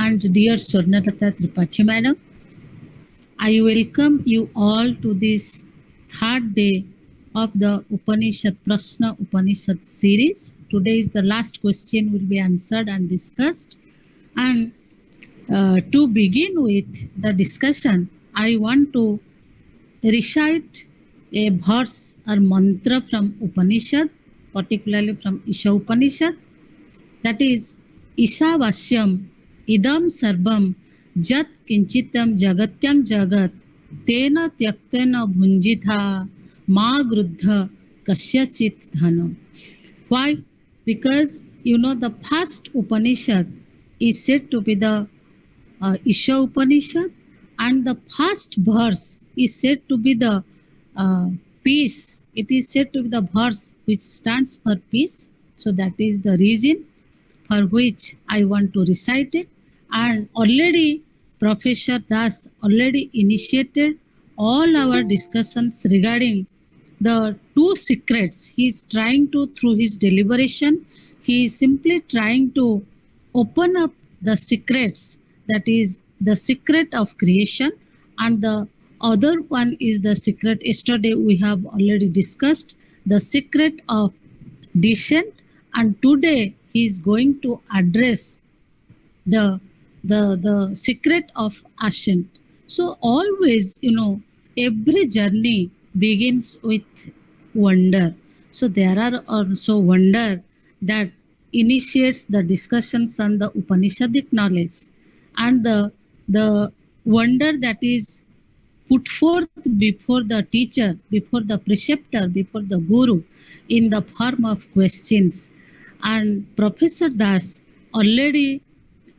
and dear Swarnalata Tripathi Madam. I welcome you all to this third day of the Upanishad Prashna Upanishad series. Today is the last question will be answered and discussed. And to begin with the discussion, I want to recite a verse or mantra from Upanishad, particularly from Isha Upanishad, that is Ishavasyam idam sarvam jat kinchitam jagatyam jagat tena tyaktena bhunjitha ma gruddha kasyachit dhanam. Why? Because the first Upanishad is said to be the Isha Upanishad, and the first verse is said to be the uh, peace. It is said to be the verse which stands for peace. So that is the reason for which I want to recite it. And already Professor Das already initiated all our discussions regarding the two secrets. He is trying to, through his deliberation, he is simply trying to open up the secrets, that is the secret of creation, and the other one is the secret. Yesterday we have already discussed the secret of descent, and today he is going to address the the secret of ascent. So always, every journey begins with wonder. So there are also wonder that initiates the discussions on the Upanishadic knowledge, and the wonder that is put forth before the teacher, before the preceptor, before the guru, in the form of questions. And Professor Das already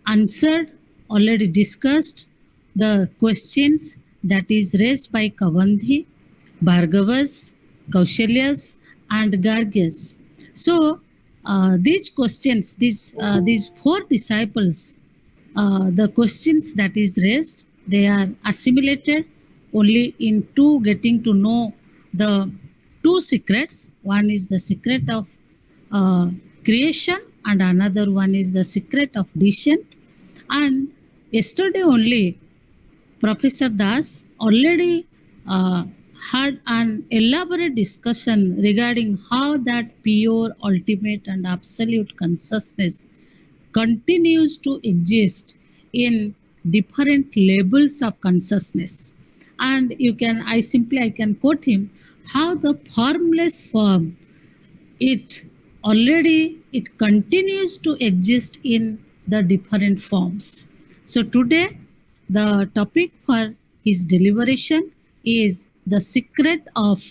answered, already discussed the questions that is raised by Kavandhi, Bhargavas, Kaushalias, and Gargyas. So these questions, these four disciples, the questions that is raised, they are assimilated only into getting to know the two secrets. One is the secret of uh, creation, and another one is the secret of descent. And yesterday only Professor Das already had an elaborate discussion regarding how that pure, ultimate, and absolute consciousness continues to exist in different levels of consciousness. And I can quote him, how the formless form, it continues to exist in the different forms. So today the topic for his deliberation is the secret of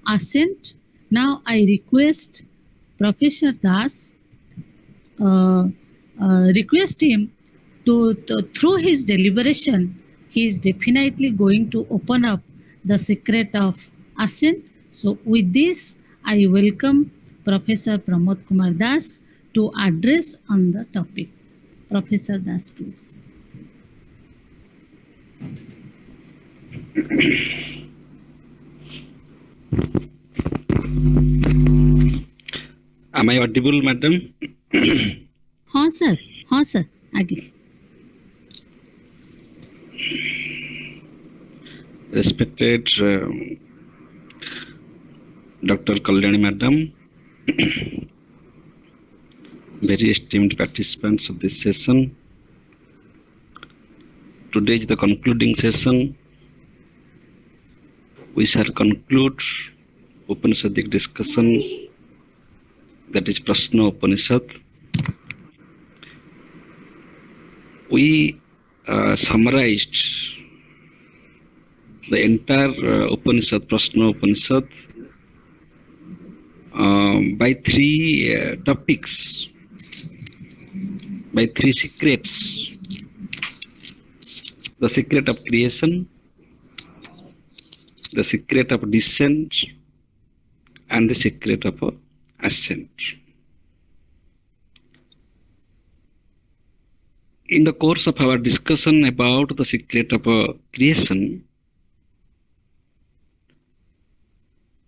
ascent. Now I request Professor Das, uh, request him to through his deliberation, he is definitely going to open up the secret of ascent. So with this, I welcome Professor Pramod Kumar Das to address on the topic. Professor Das, please. Am I audible, madam? हाँ sir, हाँ sir, आगे. Respected Dr. Kalyani madam, very esteemed participants of this session. Today is the concluding session. We shall conclude Upanishadic discussion, that is Prashna Upanishad. We summarized the entire Upanishad, Prashna Upanishad, by three topics, by three secrets: the secret of creation, the secret of descent, and the secret of ascent. In the course of our discussion about the secret of creation,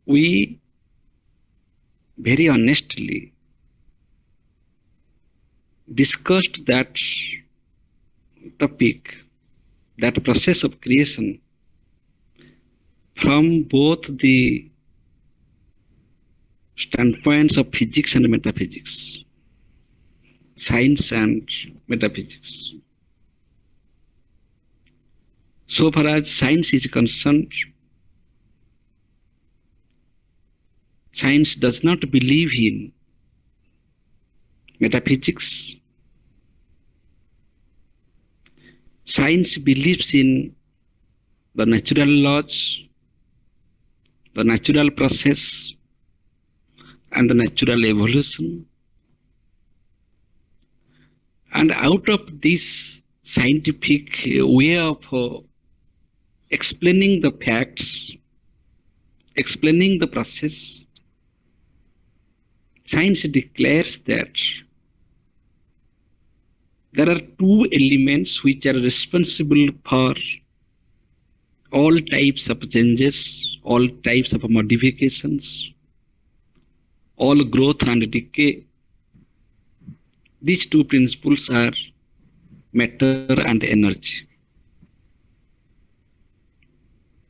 we very honestly discussed that topic, that process of creation, from both the standpoints of physics and metaphysics, science and metaphysics. So far as science is concerned, science does not believe in metaphysics. Science believes in the natural laws, the natural process, and the natural evolution. And out of this scientific way of explaining the facts, explaining the process, science declares that there are two elements which are responsible for all types of changes, all types of modifications, all growth and decay. These two principles are matter and energy.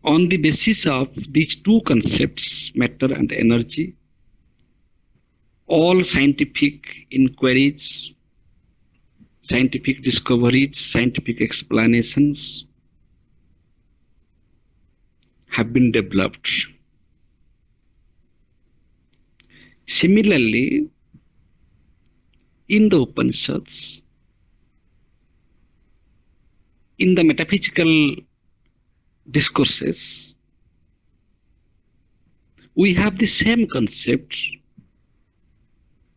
On the basis of these two concepts, matter and energy, all scientific inquiries, scientific discoveries, scientific explanations have been developed. Similarly, in the Upanishads, in the metaphysical discourses, we have the same concept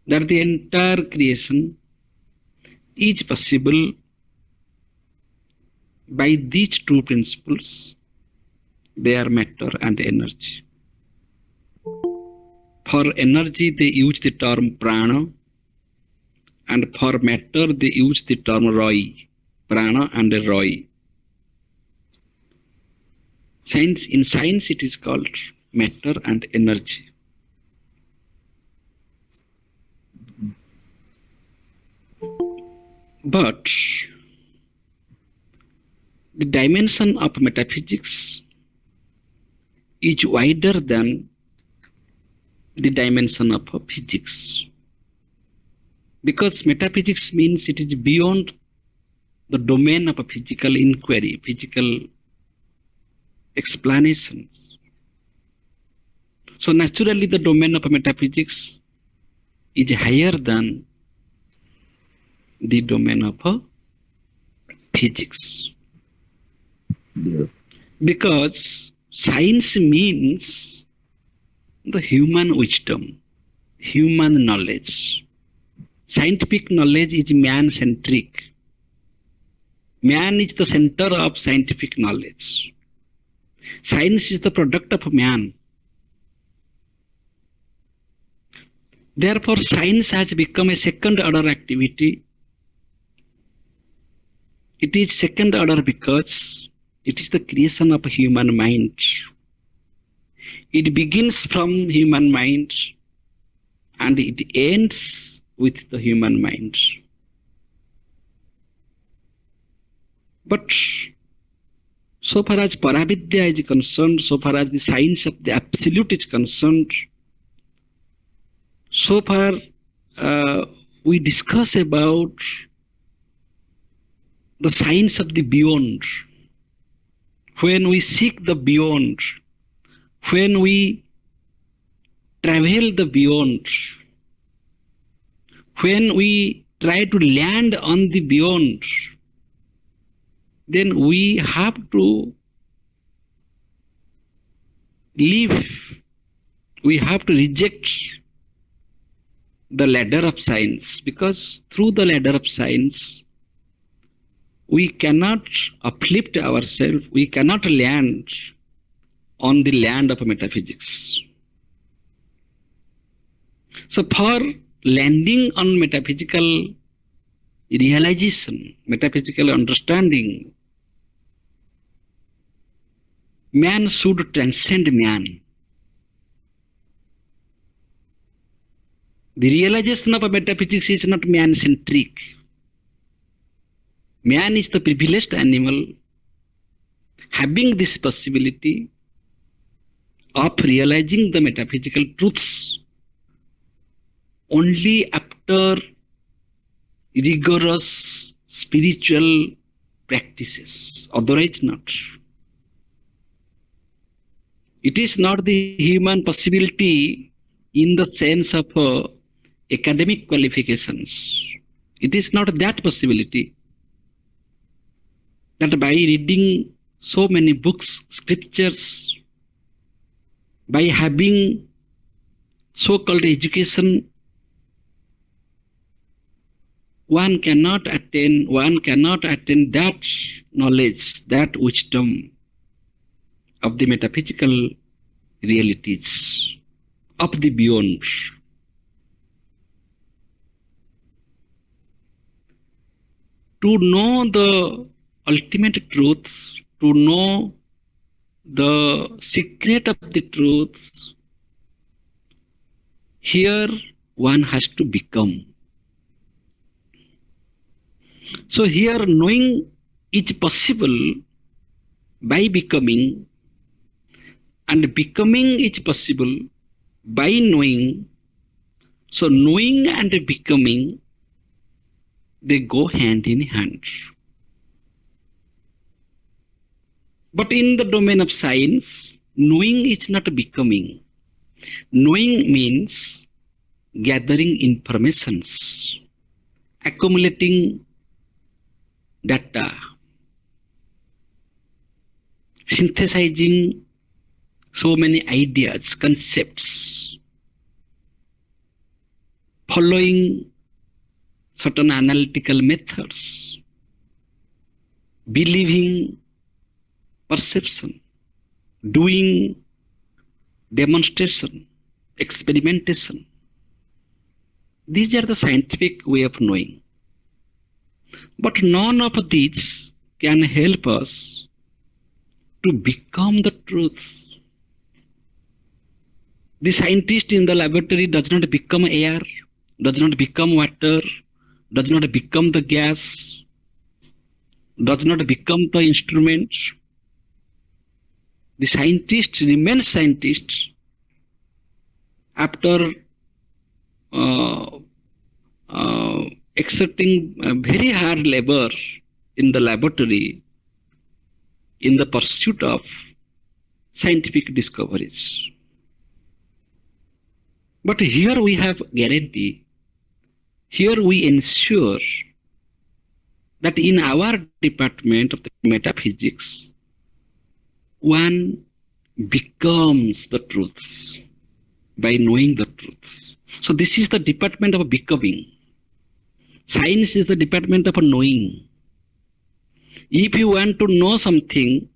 that the entire creation is possible by these two principles. They are matter and energy. For energy, they use the term prana, and for matter, they use the term roy, prana and roy. In science, it is called matter and energy. But the dimension of metaphysics is wider than the dimension of physics. Because metaphysics means it is beyond the domain of a physical inquiry, physical explanation. So naturally the domain of metaphysics is higher than the domain of physics. Yeah. Because science means the human wisdom, human knowledge. Scientific knowledge is man-centric. Man is the center of scientific knowledge. Science is the product of man. Therefore, science has become a second order activity. It is second order because it is the creation of a human mind. It begins from human mind and it ends with the human mind. But so far as Paravidya is concerned, so far as the science of the absolute is concerned, so far we discuss about the science of the beyond. When we seek the beyond, when we travel the beyond, when we try to land on the beyond, then we have to leave, we have to reject the ladder of science, because through the ladder of science, we cannot uplift ourselves, we cannot land on the land of metaphysics. So for landing on metaphysical realization, metaphysical understanding, man should transcend man. The realization of a metaphysics is not man-centric. Man is the privileged animal having this possibility of realizing the metaphysical truths only after rigorous spiritual practices, otherwise not. It is not the human possibility in the sense of academic qualifications. It is not that possibility that by reading so many books, scriptures, by having so-called education, one cannot attain that knowledge, that wisdom of the metaphysical realities, of the beyond. To know the ultimate truth, to know the secret of the truth, here one has to become. So here knowing is possible by becoming, and becoming is possible by knowing. So knowing and becoming, they go hand in hand. But in the domain of science, knowing is not becoming. Knowing means gathering informations, accumulating data, synthesizing so many ideas, concepts, following certain analytical methods, believing perception, doing demonstration, experimentation. These are the scientific way of knowing. But none of these can help us to become the truth. The scientist in the laboratory does not become air, does not become water, does not become the gas, does not become the instrument. The scientist remains scientist after exerting very hard labor in the laboratory in the pursuit of scientific discoveries. But here we have guarantee, here we ensure that in our department of the metaphysics, one becomes the truth by knowing the truth. So this is the department of becoming. Science is the department of knowing. If you want to know something,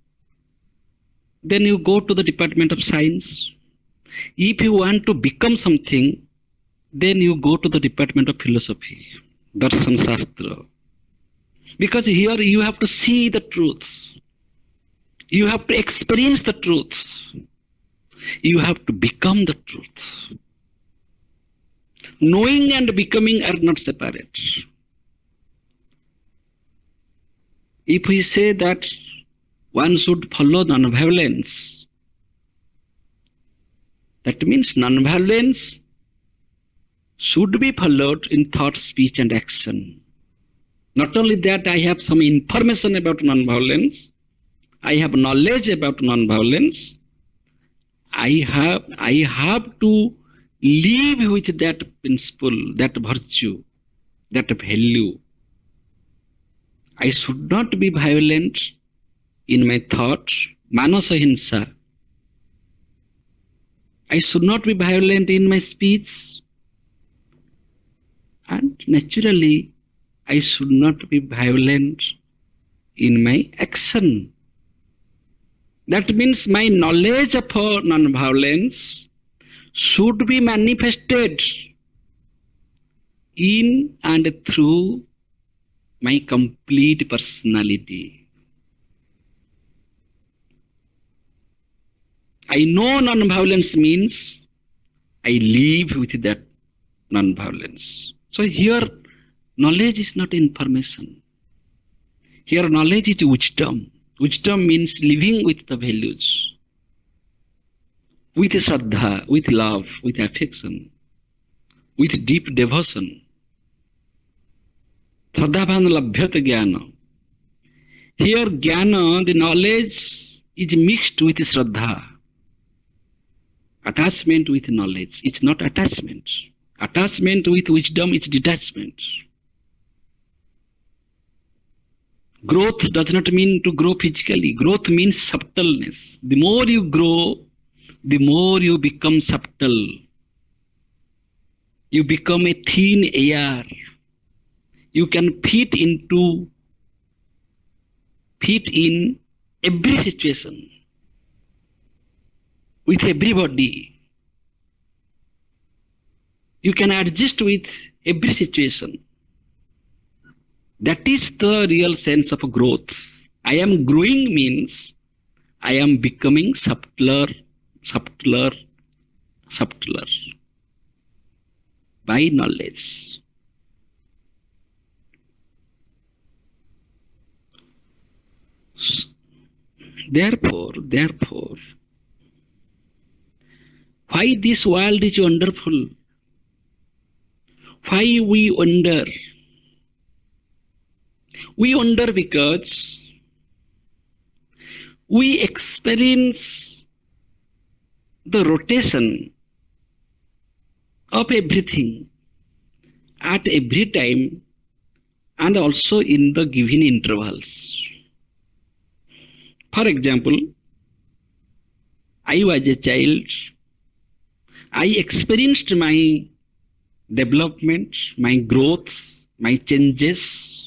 then you go to the department of science. If you want to become something, then you go to the department of philosophy, Darshan Shastra. Because here you have to see the truth. You have to experience the truth. You have to become the truth. Knowing and becoming are not separate. If we say that one should follow non-violence, that means non-violence should be followed in thought, speech, and action. Not only that, I have some information about non-violence, I have knowledge about non-violence, I have to live with that principle, that virtue, that value. I should not be violent in my thought, manasa hinsa. I should not be violent in my speech, and naturally, I should not be violent in my action. That means my knowledge of non-violence should be manifested in and through my complete personality. I know non-violence means I live with that non-violence. So here, knowledge is not information. Here knowledge is wisdom. Wisdom means living with the values, with shraddha, with love, with affection, with deep devotion. Shraddhavan labhyat jnana. Here jnana, the knowledge, is mixed with shraddha. Attachment with knowledge, it's not attachment. Attachment with wisdom is detachment. Growth does not mean to grow physically. Growth means subtleness. The more you grow, the more you become subtle. You become a thin air. You can fit in every situation, with everybody. You can adjust with every situation. That is the real sense of growth. I am growing means I am becoming subtler by knowledge. Therefore, why this world is wonderful? Why we wonder? We wonder because we experience the rotation of everything at every time and also in the given intervals. For example, I was a child. I experienced my development, my growth, my changes.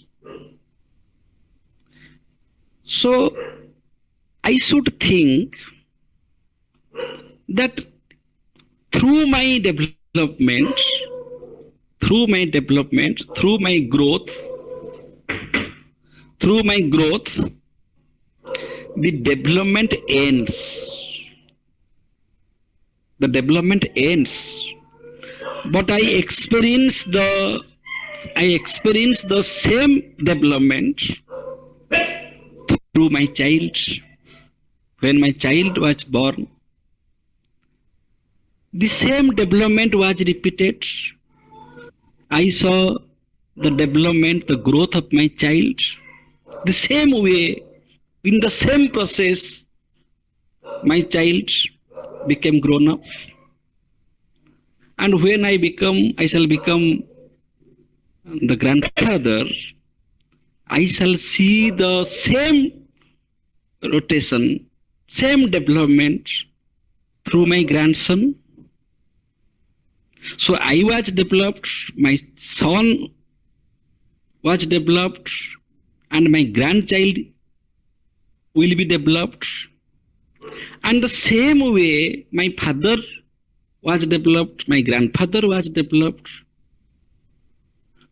So I should think that through my development, through my growth, the development ends. The development ends. But I experience the same development through my child. When my child was born, the same development was repeated. I saw the development, the growth of my child. The same way, in the same process, my child became grown up. And when I shall become the grandfather, I shall see the same rotation, same development through my grandson. So I was developed, my son was developed, and my grandchild will be developed. And the same way, my father was developed, my grandfather was developed.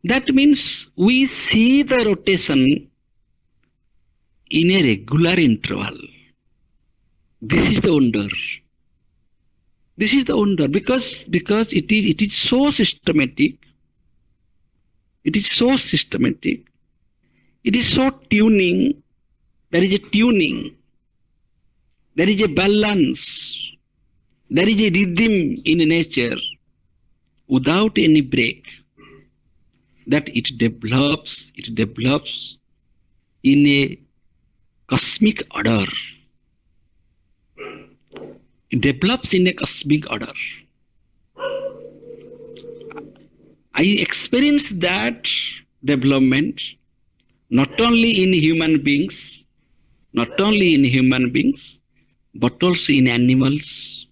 That means we see the rotation in a regular interval. This is the wonder. This is the wonder because it is so systematic. It is so systematic. It is so tuning. There is a tuning. There is a balance. There is a rhythm in nature without any break. That it develops in a cosmic order. It develops in a cosmic order. I experienced that development not only in human beings, but also in animals,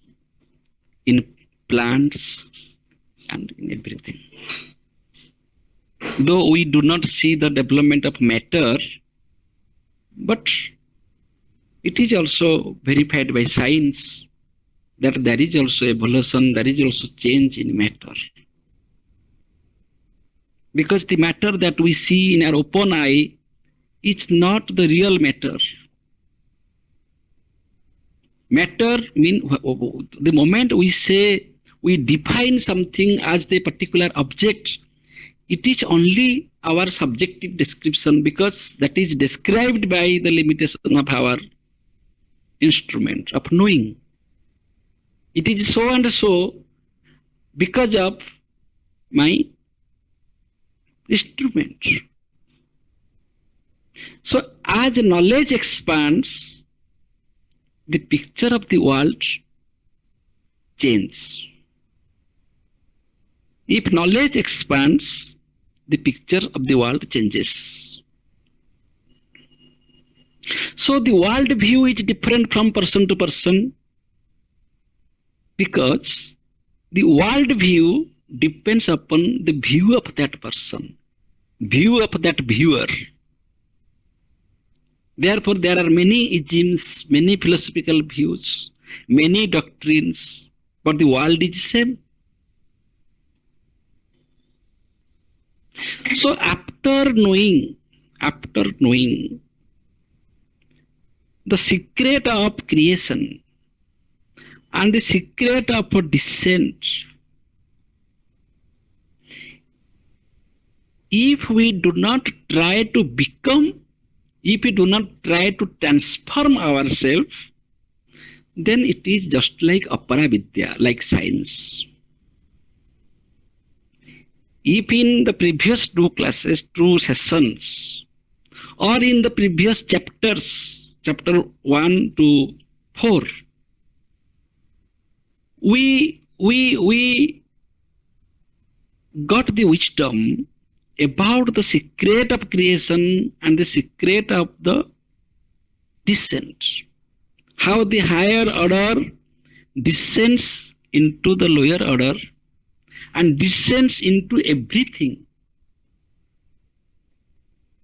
in plants, and in everything. Though we do not see the development of matter, but it is also verified by science that there is also evolution, there is also change in matter. Because the matter that we see in our open eye is not the real matter. Matter means the moment we define something as the particular object, it is only our subjective description, because that is described by the limitation of our instrument of knowing. It is so and so because of my instrument. So as knowledge expands, the picture of the world changes. If knowledge expands, the picture of the world changes. So the world view is different from person to person, because the world view depends upon the view of that person, view of that viewer. Therefore, there are many isms, many philosophical views, many doctrines, but the world is the same. So after knowing the secret of creation and the secret of descent, if we do not try to become, if we do not try to transform ourselves, then it is just like aparavidya, like science. If in the previous two classes, two sessions, or in the previous chapters, chapter 1 to 4, we got the wisdom about the secret of creation and the secret of the descent. How the higher order descends into the lower order and descends into everything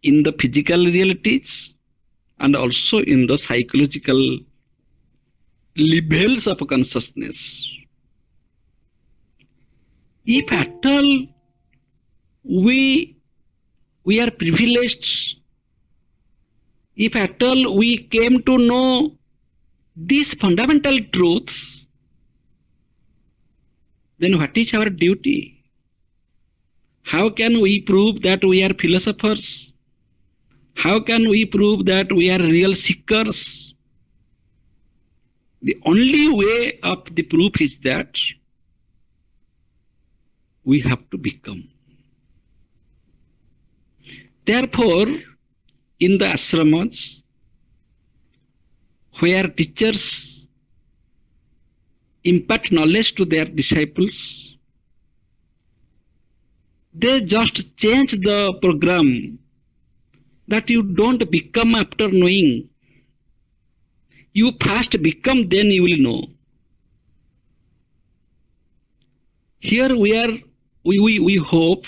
in the physical realities and also in the psychological levels of consciousness. If at all we are privileged, if at all we came to know these fundamental truths, then what is our duty? How can we prove that we are philosophers? How can we prove that we are real seekers? The only way of the proof is that we have to become. Therefore, in the ashramas, where teachers impart knowledge to their disciples, they just change the program, that you don't become after knowing. You first become, then you will know. Here we hope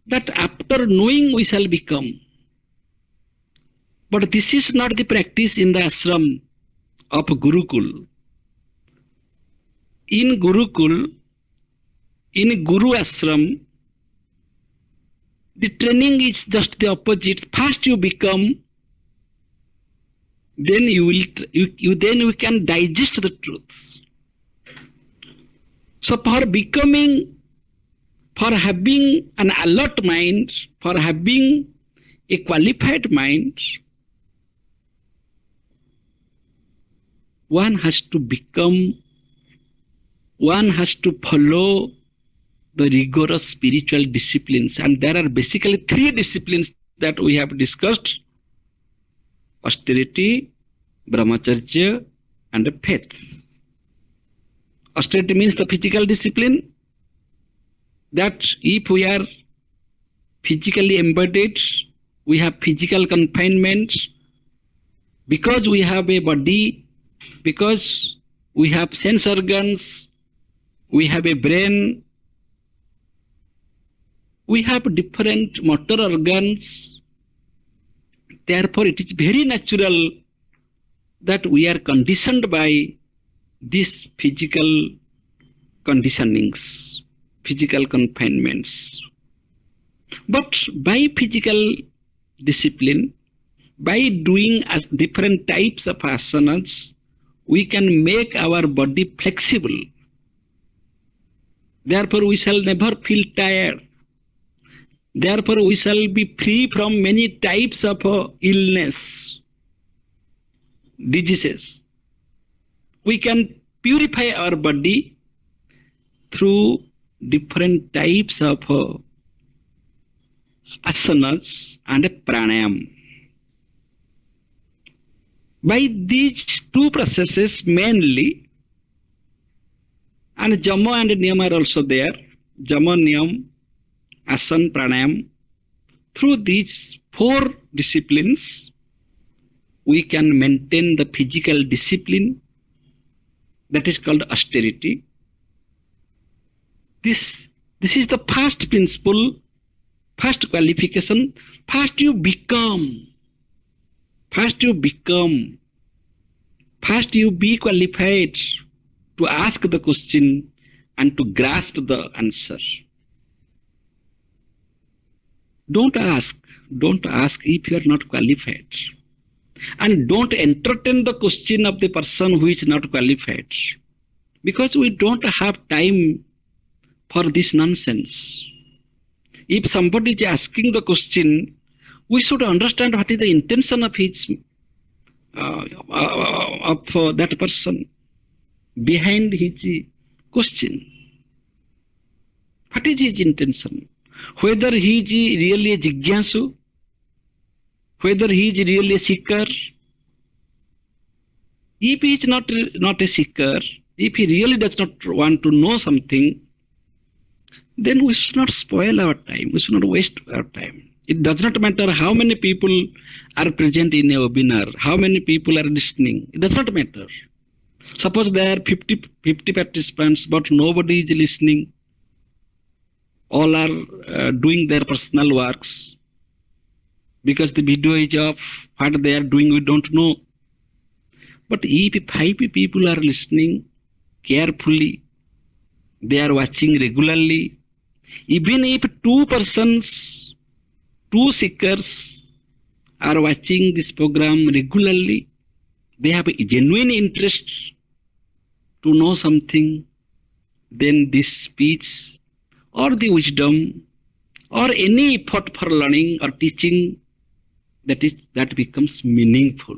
that after knowing we shall become. But this is not the practice in the ashram of Gurukul. In Gurukul, in Guru ashram, the training is just the opposite. First you become, then you can digest the truths. So for becoming, for having an alert mind, for having a qualified mind, one has to become, one has to follow the rigorous spiritual disciplines. And there are basically 3 disciplines that we have discussed: austerity, brahmacharya, and faith. Austerity means the physical discipline, that if we are physically embodied, we have physical confinement, because we have a body, because we have sense organs, we have a brain, we have different motor organs. Therefore, it is very natural that we are conditioned by these physical conditionings, physical confinements. But by physical discipline, by doing different types of asanas, we can make our body flexible. Therefore, we shall never feel tired. Therefore, we shall be free from many types of illness, diseases. We can purify our body through different types of asanas and pranayam. By these two processes mainly, and Jama and Niyam are also there, Jama, Niyam, Asan, Pranayam, through these four disciplines, we can maintain the physical discipline that is called austerity. This is the first principle, first qualification. First you become, first you be qualified to ask the question and to grasp the answer. Don't ask if you are not qualified. And don't entertain the question of the person who is not qualified. Because we don't have time for this nonsense. If somebody is asking the question, we should understand what is the intention of his that person behind his question. What is his intention? Whether he is really a jigyasu, whether he is really a seeker. If he is not a seeker, if he really does not want to know something, then we should not spoil our time. We should not waste our time. It does not matter how many people are present in a webinar, how many people are listening. It does not matter. Suppose there are 50 participants, but nobody is listening. All are doing their personal works. Because the video is off, what they are doing we don't know. But if 5 people are listening carefully, they are watching regularly, even if 2 persons, 2 seekers are watching this program regularly, they have a genuine interest to know something, then this speech or the wisdom or any effort for learning or teaching, that becomes meaningful.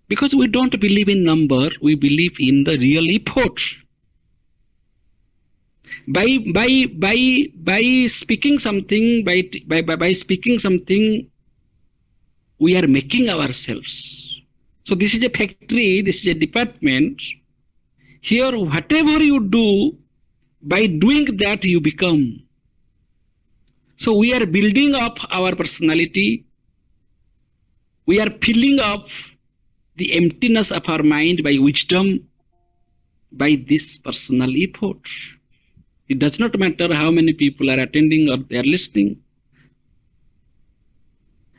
Because we don't believe in number, we believe in the real effort. By speaking something, by speaking something, we are making ourselves. So this is a factory, this is a department. Here, whatever you do, by doing that you become. So we are building up our personality. We are filling up the emptiness of our mind by wisdom, by this personal effort. It does not matter how many people are attending or they are listening.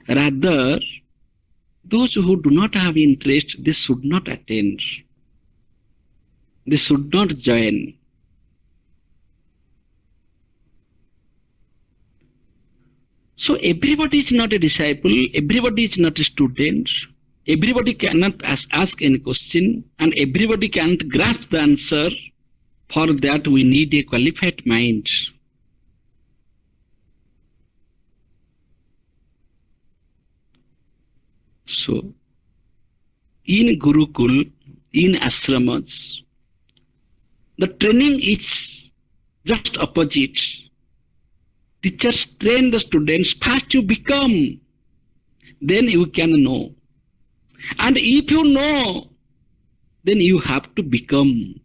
Rather, those who do not have interest, they should not attend. They should not join. So everybody is not a disciple, everybody is not a student, everybody cannot ask any question, and everybody can't grasp the answer. For that we need a qualified mind. So, in Gurukul, in ashramas, the training is just opposite. Teachers train the students, first you become, then you can know. And if you know, then you have to become.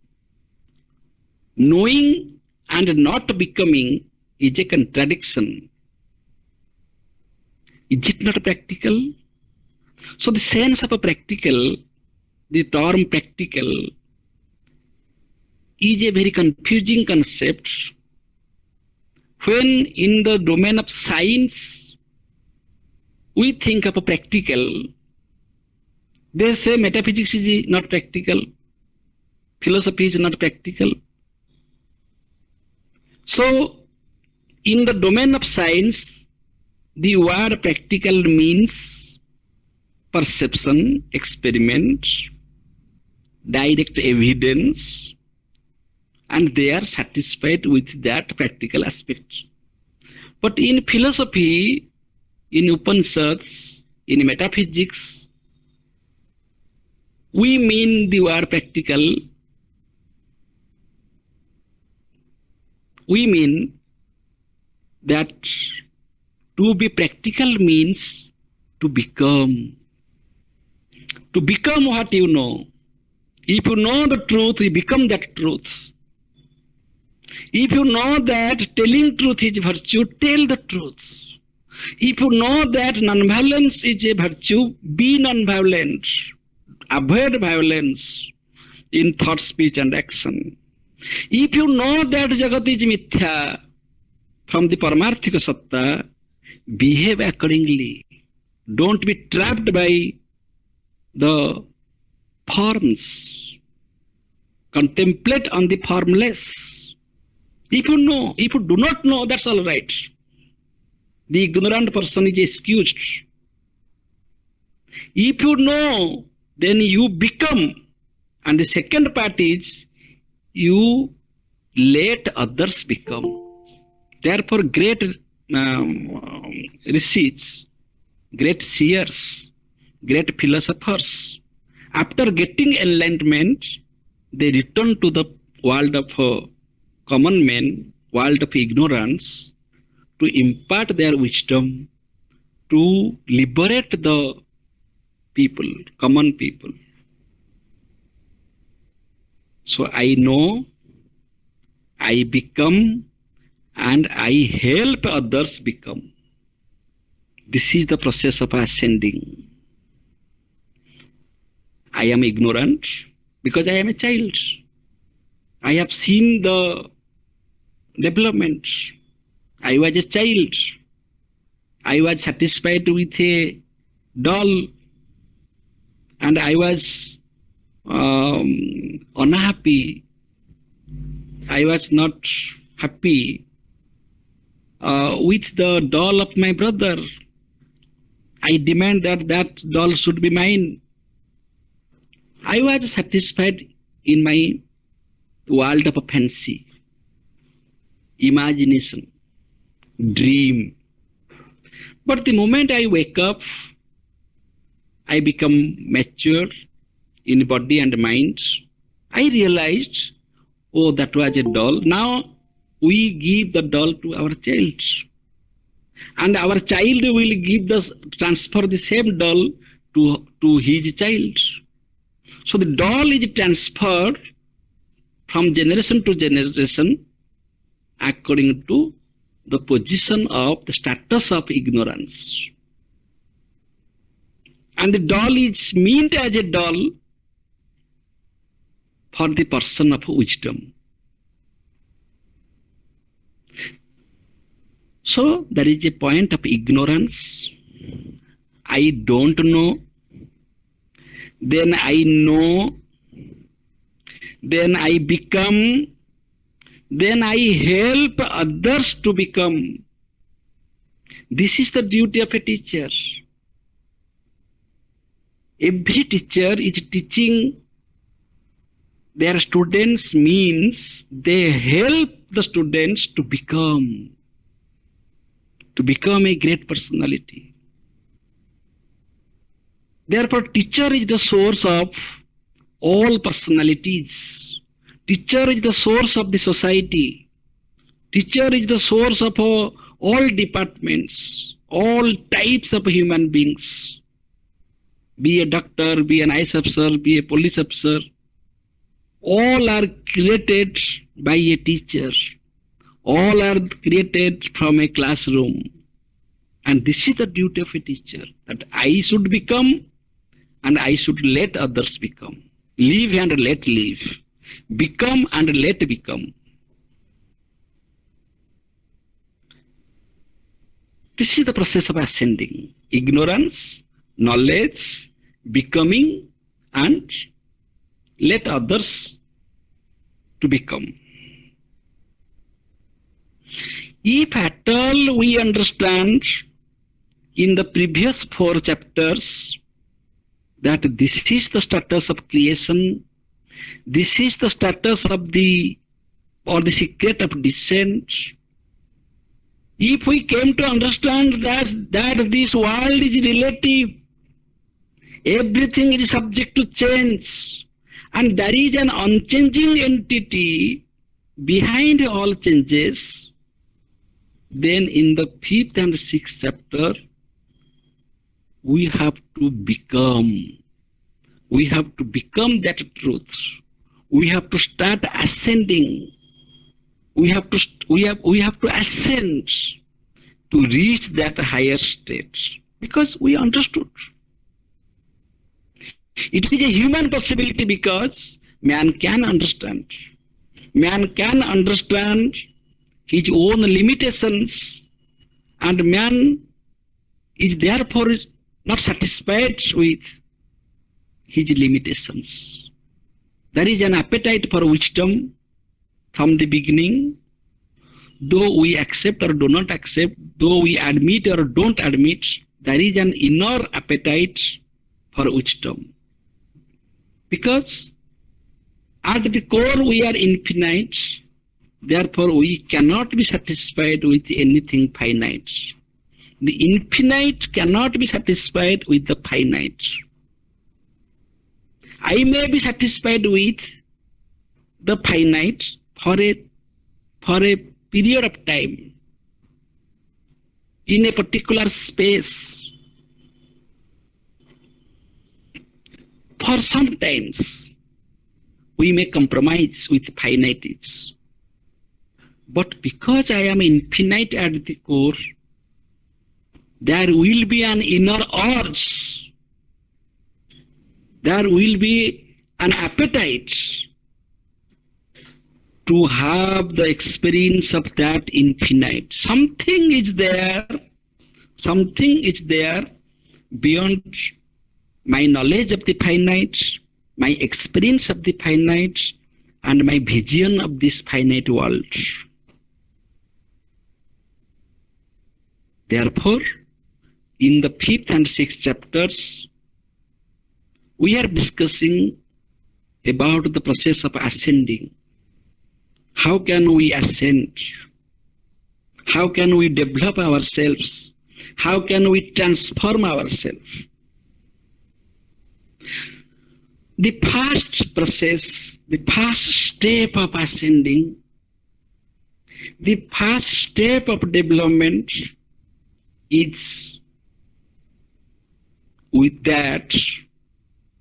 Knowing and not becoming is a contradiction. Is it not practical? So the sense of a practical, the term practical, is a very confusing concept. When in the domain of science, we think of a practical, they say metaphysics is not practical, philosophy is not practical. So, in the domain of science, the word practical means perception, experiment, direct evidence, and they are satisfied with that practical aspect. But in philosophy, in Upanishads, in metaphysics, we mean the word practical. We mean that to be practical means to become. To become what you know. If you know the truth, you become that truth. If you know that telling truth is virtue, tell the truth. If you know that nonviolence is a virtue, be nonviolent. Avoid violence in thought, speech and action. If you know that Jagat is mithya from the Paramarthika Satta, behave accordingly. Don't be trapped by the forms. Contemplate on the formless. If you know, if you do not know, that's all right. The ignorant person is excused. If you know, then you become. And the second part is, you let others become. Therefore, great rishis, great seers, great philosophers, after getting enlightenment, they return to the world of common men, world of ignorance, to impart their wisdom, to liberate the people, common people. So I know, I become, and I help others become. This is the process of ascending. I am ignorant because I am a child. I have seen the development. I was a child. I was satisfied with a doll, and I was unhappy. I was not happy with the doll of my brother. I demand that that doll should be mine. I was satisfied in my world of fancy, imagination, dream. But the moment I wake up, I become mature in body and mind. I realized, oh, that was a doll. Now we give the doll to our child. And our child will transfer the same doll to his child. So the doll is transferred from generation to generation according to the position of the status of ignorance. And the doll is meant as a doll for the person of wisdom. So there is a point of ignorance. I don't know. Then I know. Then I become. Then I help others to become. This is the duty of a teacher. Every teacher is teaching their students, means they help the students to become a great personality. Therefore, teacher is the source of all personalities. Teacher is the source of the society. Teacher is the source of all departments, all types of human beings. Be a doctor, be an IAS officer, be a police officer. All are created by a teacher. All are created from a classroom. And this is the duty of a teacher, that I should become and I should let others become. Live and let live. Become and let become. This is the process of ascending. Ignorance, knowledge, becoming, and let others to become. If at all we understand in the previous 4 chapters that this is the status of creation, this is the status of the secret of descent, If we came to understand that this world is relative, everything is subject to change, and there is an unchanging entity behind all changes, then in the 5th and 6th chapter, we have to become that truth. We have to start ascending. We have to ascend to reach that higher state, because we understood. It is a human possibility because man can understand. Man can understand his own limitations, and man is therefore not satisfied with his limitations. There is an appetite for wisdom from the beginning, though we accept or do not accept, though we admit or don't admit, there is an inner appetite for wisdom. Because at the core we are infinite, therefore we cannot be satisfied with anything finite. The infinite cannot be satisfied with the finite. I may be satisfied with the finite for a period of time, in a particular space. For sometimes we may compromise with finiteness. But because I am infinite at the core, there will be an inner urge. There will be an appetite to have the experience of that infinite. Something is there beyond my knowledge of the finite, my experience of the finite, and my vision of this finite world. Therefore, in the 5th and 6th chapters, we are discussing about the process of ascending. How can we ascend? How can we develop ourselves? How can we transform ourselves? The first process, the first step of ascending, the first step of development is with that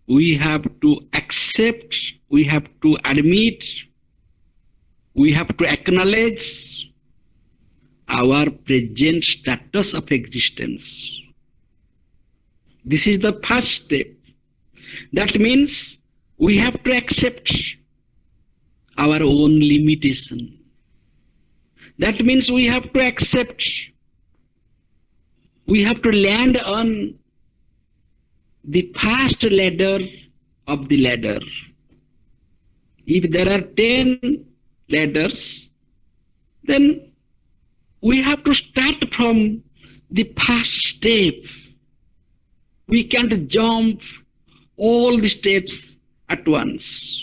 we have to accept, we have to admit, we have to acknowledge our present status of existence. This is the first step. That means we have to accept our own limitation. That means we have to accept, we have to land on the first ladder of the ladder. If there are 10 ladders, then we have to start from the first step. We can't jump all the steps at once.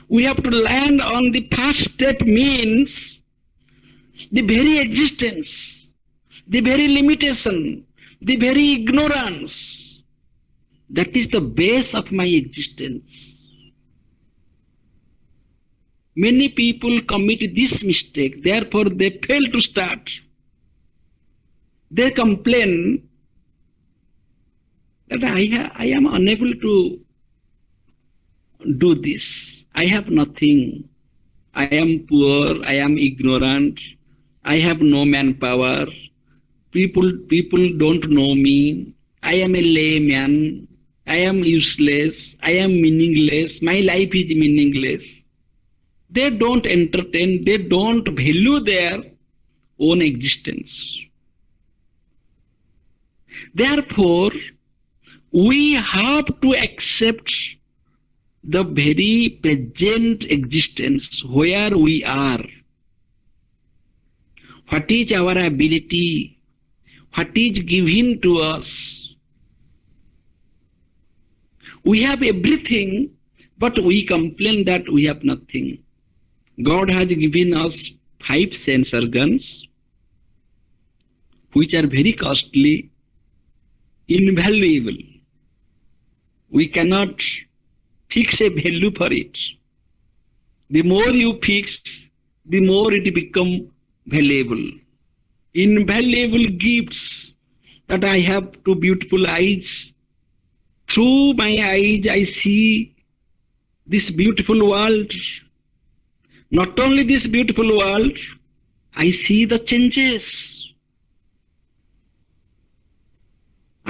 We have to land on the first step, means the very existence, the very limitation, the very ignorance. That is the base of my existence. Many people commit this mistake, therefore they fail to start. They complain that I am unable to do this. I have nothing. I am poor. I am ignorant. I have no manpower. People don't know me. I am a layman. I am useless. I am meaningless. My life is meaningless. They don't entertain. They don't value their own existence. Therefore, we have to accept the very present existence where we are. What is our ability? What is given to us? We have everything, but we complain that we have nothing. God has given us 5 sense organs. which are very costly, invaluable. We cannot fix a value for it. The more you fix, the more it become valuable. Invaluable gifts that I have two beautiful eyes. Through my eyes, I see this beautiful world. Not only this beautiful world, I see the changes.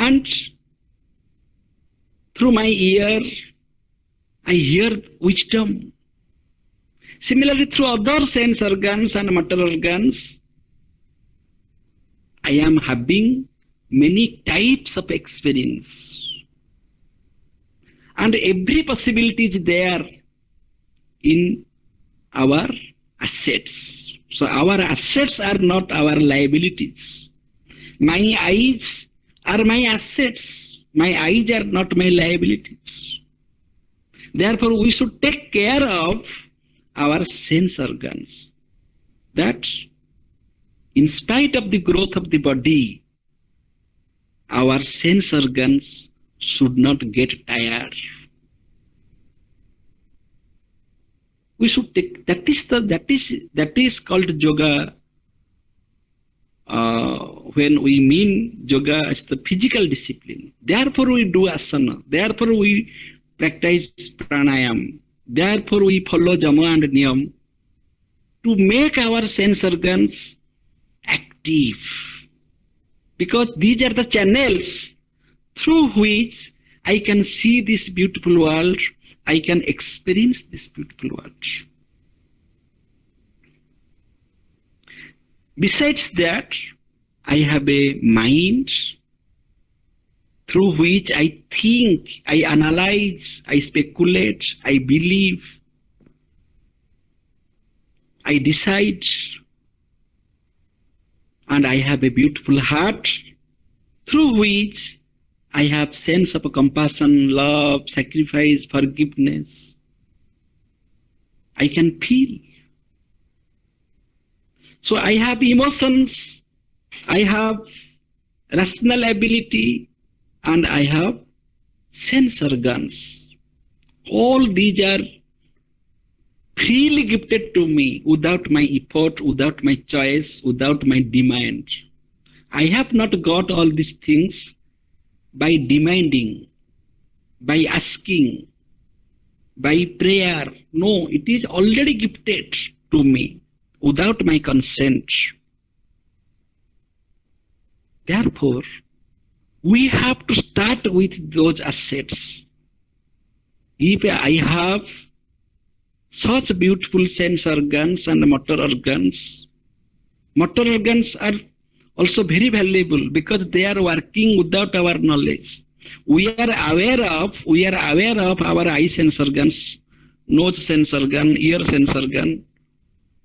And through my ear, I hear wisdom. Similarly, through other sense organs and motor organs, I am having many types of experience. And every possibility is there in our assets. So our assets are not our liabilities. My eyes are my assets. My eyes are not my liabilities. Therefore, we should take care of our sense organs. That in spite of the growth of the body, our sense organs should not get tired. We should take that is called yoga. When we mean yoga as the physical discipline, therefore we do asana. Therefore we practice pranayam. Therefore we follow jama and niyam to make our sense organs active. Because these are the channels through which I can see this beautiful world, I can experience this beautiful world. Besides that, I have a mind through which I think, I analyze, I speculate, I believe, I decide, and I have a beautiful heart through which I have sense of compassion, love, sacrifice, forgiveness. I can feel. So I have emotions, I have rational ability, and I have sense organs. All these are freely gifted to me without my effort, without my choice, without my demand. I have not got all these things by demanding, by asking, by prayer. No, it is already gifted to me without my consent. Therefore, we have to start with those assets. If I have such beautiful sense organs and motor organs are also very valuable because they are working without our knowledge. We are aware of our eye sense organs, nose sense organ, ear sense organ.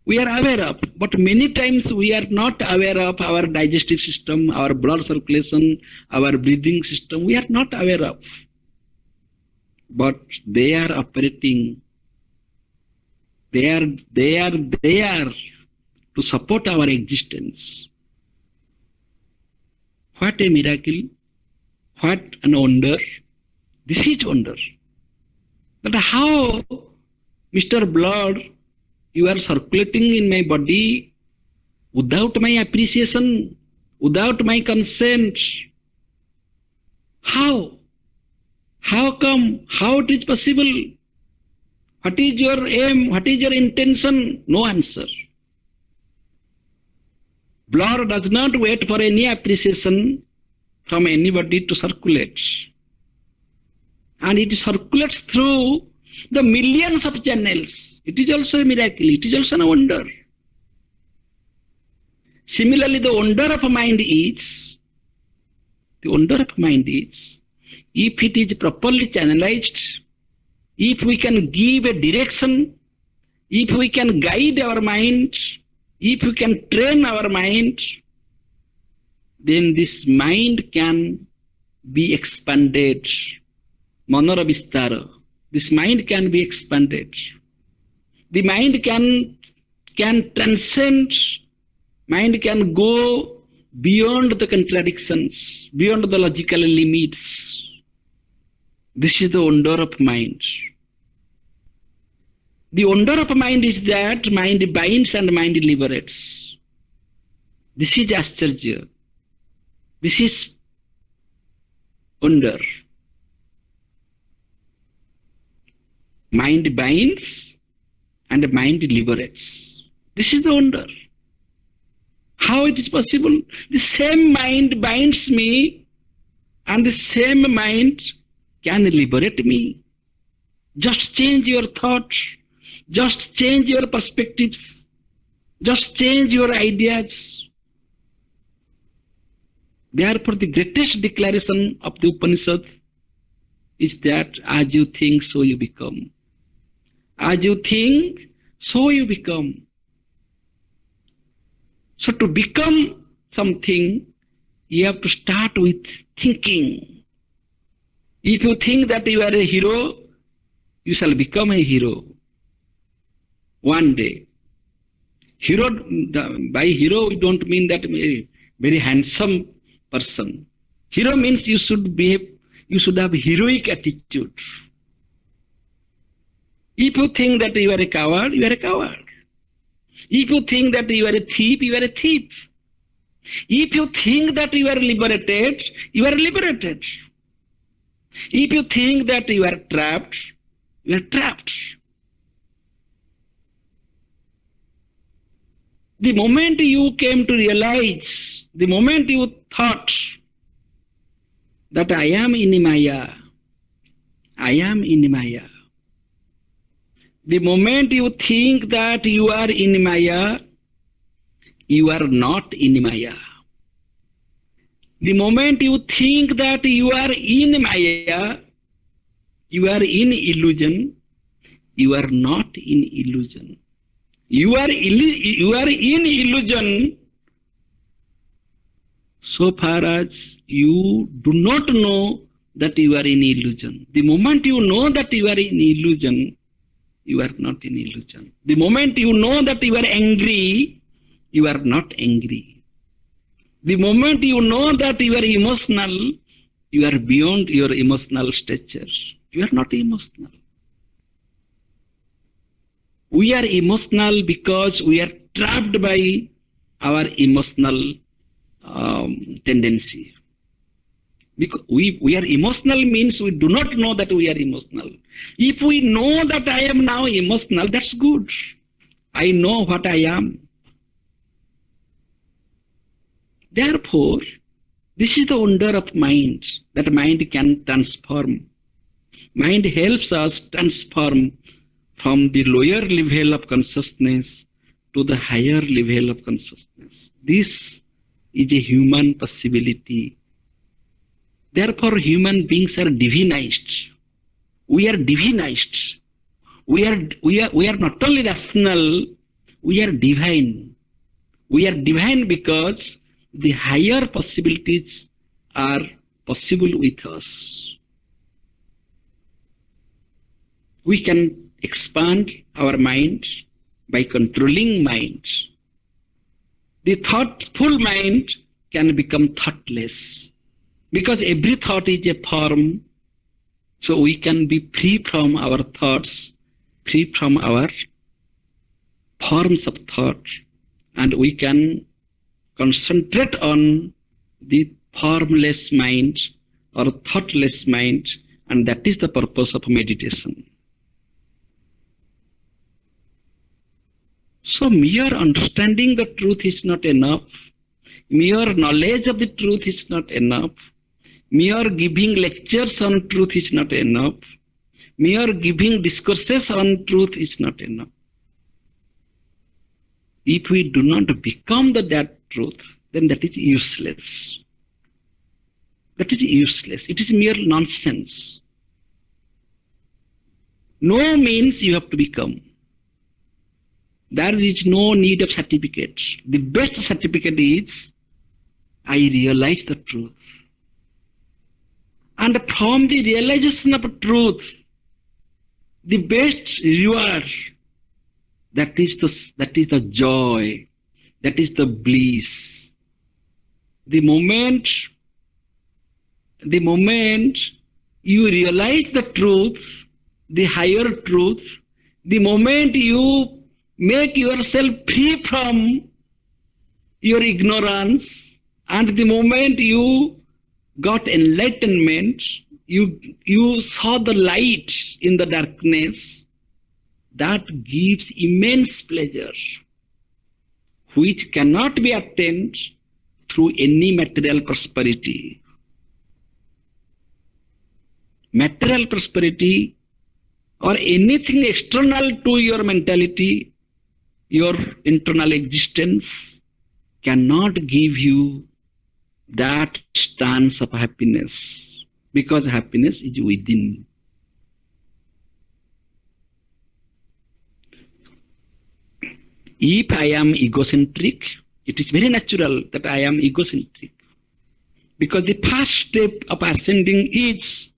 We are aware of, but many times we are not aware of our digestive system, our blood circulation, our breathing system. We are not aware of. But they are operating. They are there to support our existence. What a miracle. What an wonder. This is wonder. But how, Mr. Blood, you are circulating in my body without my appreciation, without my consent? How? How come? How it is possible? What is your aim? What is your intention? No answer. Blood does not wait for any appreciation from anybody to circulate. And it circulates through the millions of channels. It is also a miracle. It is also a wonder. Similarly, the wonder of mind is, if it is properly channelized, if we can give a direction, if we can guide our mind, if we can train our mind, then this mind can be expanded. Manora Vistara. This mind can be expanded. The mind can transcend, mind can go beyond the contradictions, beyond the logical limits. This is the wonder of mind. The wonder of mind is that mind binds and mind liberates. This is Ascharya. This is wonder. Mind binds and mind liberates. This is the wonder. How it is possible? The same mind binds me and the same mind can liberate me. Just change your thought. Just change your perspectives. Just change your ideas. Therefore, the greatest declaration of the Upanishad is that as you think, so you become. As you think, so you become. So to become something, you have to start with thinking. If you think that you are a hero, you shall become a hero. One day. Hero, by hero we don't mean that a very handsome person. Hero means you should have heroic attitude. If you think that you are a coward, you are a coward. If you think that you are a thief, you are a thief. If you think that you are liberated, you are liberated. If you think that you are trapped, you are trapped. The moment you came to realize, the moment you thought that I am in Maya, I am in Maya. The moment you think that you are in Maya, you are not in Maya. The moment you think that you are in Maya, you are in illusion, you are not in illusion. You are in illusion so far as you do not know that you are in illusion. The moment you know that you are in illusion, you are not in illusion. The moment you know that you are angry, you are not angry. The moment you know that you are emotional, you are beyond your emotional stature. You are not emotional. We are emotional because we are trapped by our emotional tendency. Because we are emotional means we do not know that we are emotional. If we know that I am now emotional, that's good. I know what I am. Therefore, this is the wonder of mind, that mind can transform. Mind helps us transform from the lower level of consciousness to the higher level of consciousness. This is a human possibility. Therefore, human beings are divinized. We are divinized. We are not only rational, we are divine. We are divine because the higher possibilities are possible with us. We can expand our mind by controlling mind. The thoughtful mind can become thoughtless because every thought is a form. So we can be free from our thoughts, free from our forms of thought, and we can concentrate on the formless mind or thoughtless mind, and that is the purpose of meditation. So mere understanding the truth is not enough. Mere knowledge of the truth is not enough. Mere giving lectures on truth is not enough. Mere giving discourses on truth is not enough. If we do not become that truth, then that is useless. That is useless. It is mere nonsense. No means you have to become. There is no need of certificate. The best certificate is, I realize the truth. And from the realization of truth, the best reward, that is the joy, that is the bliss. The moment you realize the truth, the higher truth, the moment you make yourself free from your ignorance, and the moment you got enlightenment, you saw the light in the darkness, that gives immense pleasure, which cannot be attained through any material prosperity. Material prosperity or anything external to your mentality, your internal existence, cannot give you that stance of happiness, because happiness is within. If I am egocentric, it is very natural that I am egocentric, because the first step of ascending is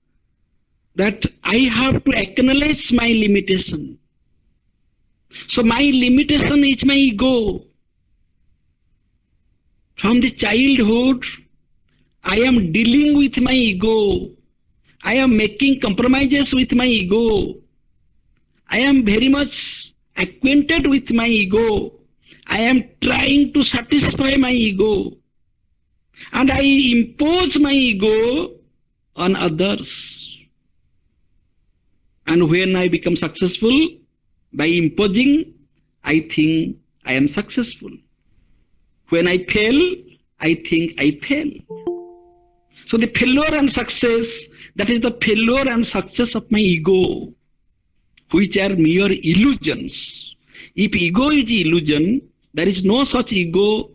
that I have to acknowledge my limitation. So my limitation is my ego. From the childhood, I am dealing with my ego. I am making compromises with my ego. I am very much acquainted with my ego. I am trying to satisfy my ego. And I impose my ego on others. And when I become successful, by imposing, I think I am successful. When I fail, I think I fail. So the failure and success, that is the failure and success of my ego, which are mere illusions. If ego is illusion, there is no such ego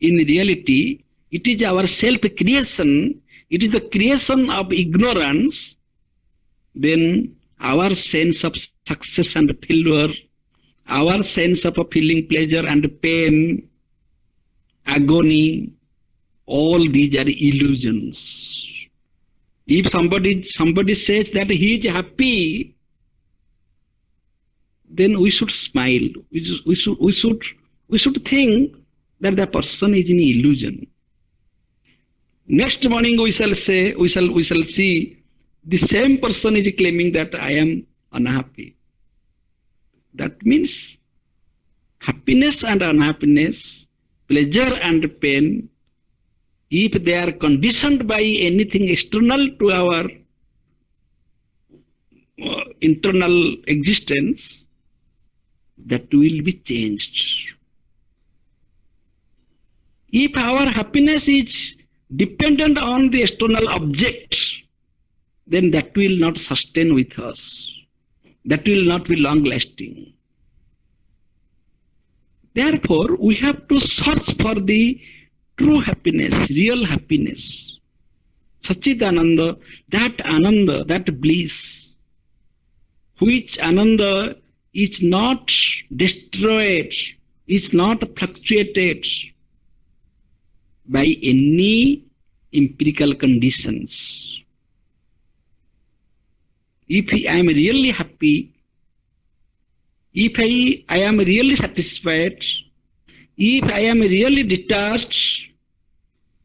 in reality. It is our self-creation. It is the creation of ignorance. Then our sense of success and failure, our sense of feeling pleasure and pain, agony, all these are illusions. If somebody says that he is happy, then we should smile. We should think that the person is in illusion. Next morning we shall see the same person is claiming that I am unhappy. That means happiness and unhappiness, pleasure and pain, if they are conditioned by anything external to our internal existence, that will be changed. If our happiness is dependent on the external object, then that will not sustain with us. That will not be long lasting. Therefore, we have to search for the true happiness, real happiness. Sachidananda, that bliss, which Ananda is not destroyed, is not fluctuated by any empirical conditions. If I am really happy, if I am really satisfied, if I am really detached,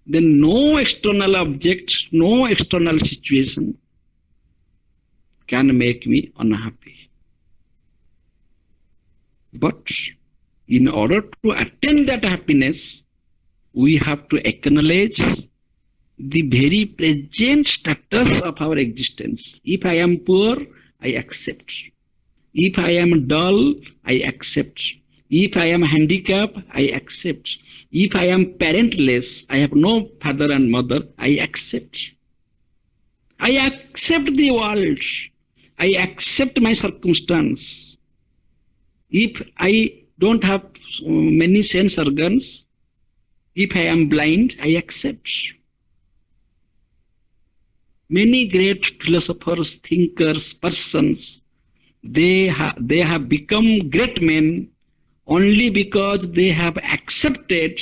then no external object, no external situation can make me unhappy. But in order to attain that happiness, we have to acknowledge the very present status of our existence. If I am poor, I accept. If I am dull, I accept. If I am handicapped, I accept. If I am parentless, I have no father and mother, I accept. I accept the world. I accept my circumstance. If I don't have many sense organs, if I am blind, I accept. Many great philosophers, thinkers, persons, they have become great men only because they have accepted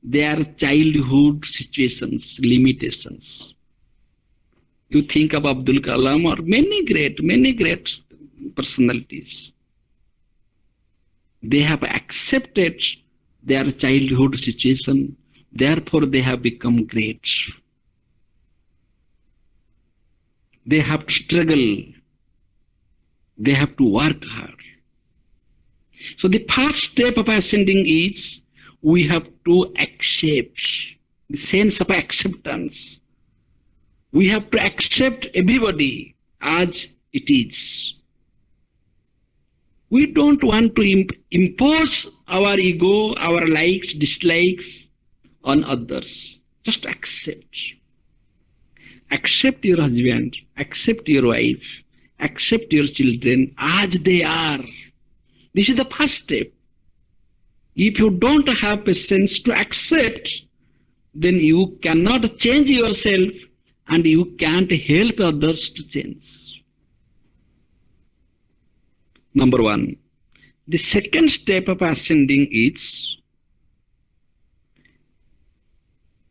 their childhood situations, limitations. You think of Abdul Kalam or many great personalities. They have accepted their childhood situation. Therefore, they have become great. They have to struggle. They have to work hard. So the first step of ascending is we have to accept the sense of acceptance. We have to accept everybody as it is. We don't want to impose our ego, our likes, dislikes on others. Just accept. Accept your husband, accept your wife, accept your children as they are. This is the first step. If you don't have patience to accept, then you cannot change yourself and you can't help others to change. Number one. The second step of ascending is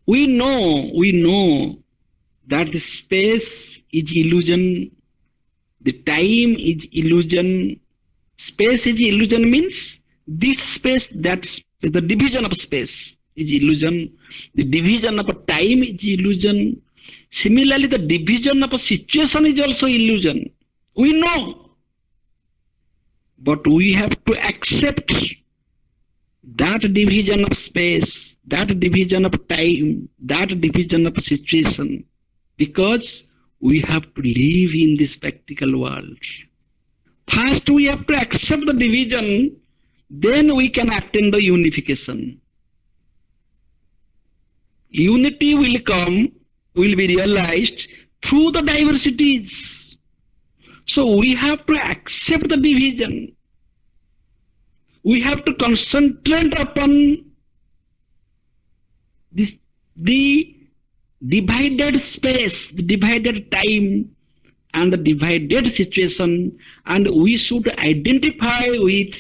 we know that the space is illusion, the time is illusion. Space is illusion means this space, that space, the division of space is illusion. The division of time is illusion. Similarly, the division of a situation is also illusion. We know. But we have to accept that division of space, that division of time, that division of situation, because we have to live in this practical world. First, we have to accept the division, then we can attain the unification. Unity will come, will be realized through the diversities. So we have to accept the division. We have to concentrate upon the divided space, the divided time, and the divided situation, and we should identify with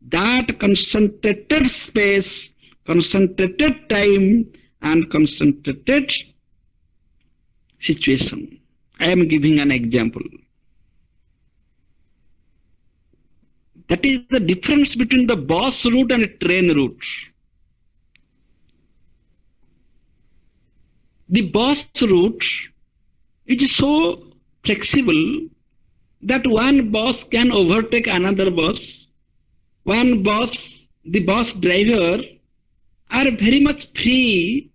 that concentrated space, concentrated time, and concentrated situation. I am giving an example. That is the difference between the bus route and a train route. The bus route is so flexible that one bus can overtake another bus. One bus, the bus driver are very much free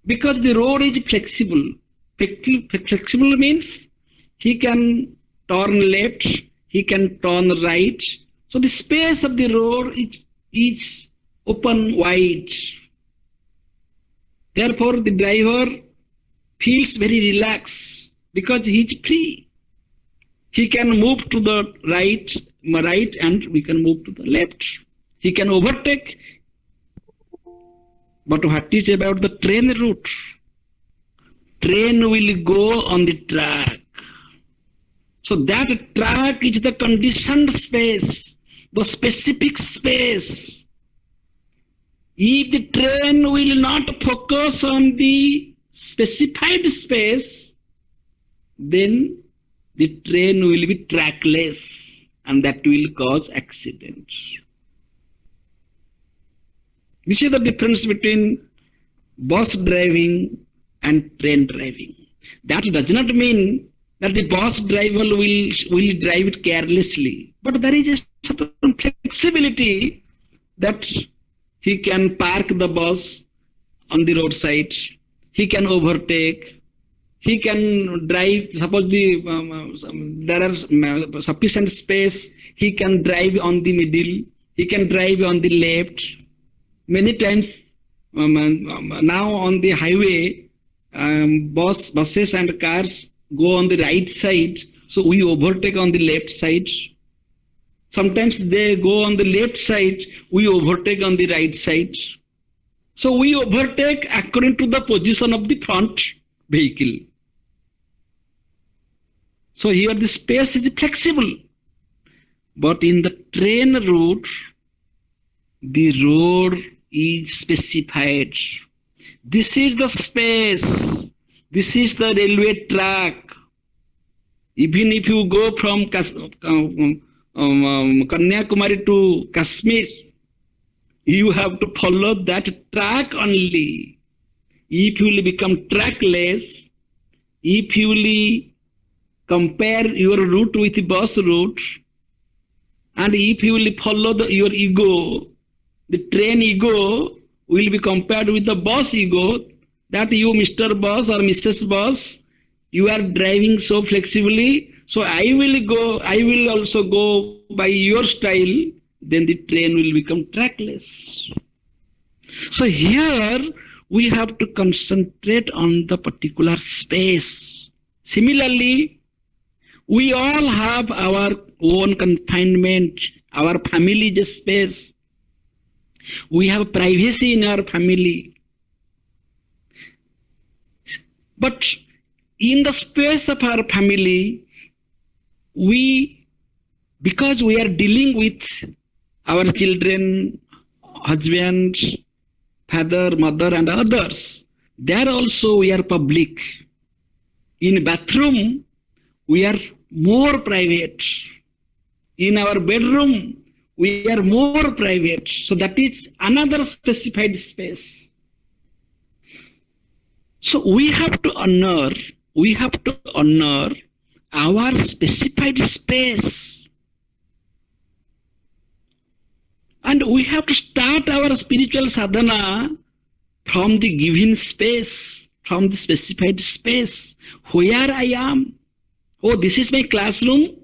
because the road is flexible. Flexible means he can turn left, he can turn right. So the space of the road is open wide. Therefore, the driver feels very relaxed because he is free. He can move to the right, and we can move to the left. He can overtake. But what is about the train route? Train will go on the track. So that track is the conditioned space, the specific space. If the train will not focus on the specified space, then the train will be trackless and that will cause accidents. This is the difference between bus driving and train driving. That does not mean that the bus driver will drive it carelessly, but there is a certain flexibility that he can park the bus on the roadside, he can overtake, he can drive, suppose there are sufficient space, he can drive on the middle, he can drive on the left. Many times now on the highway, buses and cars go on the right side, so we overtake on the left side. Sometimes they go on the left side, we overtake on the right side. So we overtake according to the position of the front vehicle. So here the space is flexible. But in the train route, the road is specified. This is the space. This is the railway track. Even if you go from Kanyakumari to Kashmir, You have to follow that track only. If you will become trackless, if you will compare your route with the bus route, and if you will follow your ego, the train ego will be compared with the bus ego, that you, Mr. Boss or Mrs. Boss, you are driving so flexibly, so I will also go by your style, then the train will become trackless. So here we have to concentrate on the particular space. Similarly, we all have our own confinement, our family's space. We have privacy in our family. But in the space of our family, because we are dealing with our children, husband, father, mother, and others, there also we are public. In bathroom, we are more private. In our bedroom, we are more private. So that is another specified space. So we have to honor our specified space. And we have to start our spiritual sadhana from the given space, from the specified space, where I am. Oh, this is my classroom.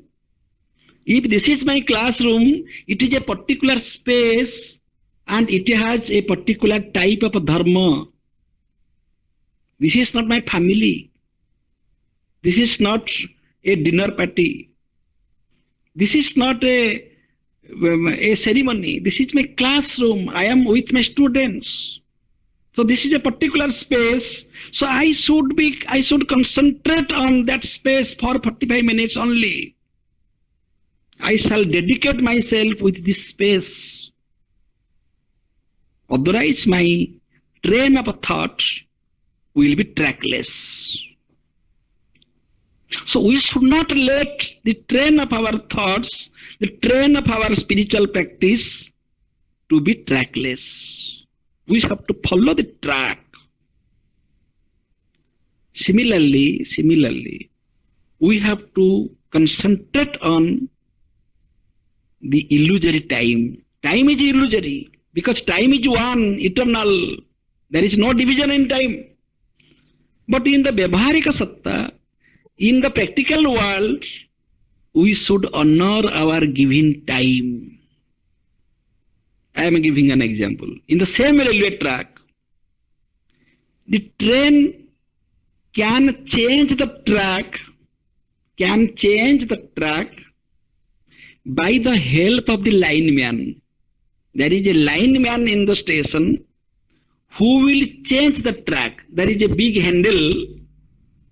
If this is my classroom, it is a particular space and it has a particular type of dharma. This is not my family. This is not a dinner party. This is not a ceremony. This is my classroom. I am with my students. So this is a particular space. So I should concentrate on that space for 45 minutes only. I shall dedicate myself with this space. Otherwise, my train of thought will be trackless. So we should not let the train of our thoughts, the train of our spiritual practice to be trackless. We have to follow the track. Similarly, we have to concentrate on the illusory time. Time is illusory because time is one, eternal. There is no division in time. But in the Vyavaharika Satta, in the practical world, we should honor our given time. I am giving an example. In the same railway track, the train can change the track by the help of the lineman. There is a lineman in the station who will change the track. There is a big handle.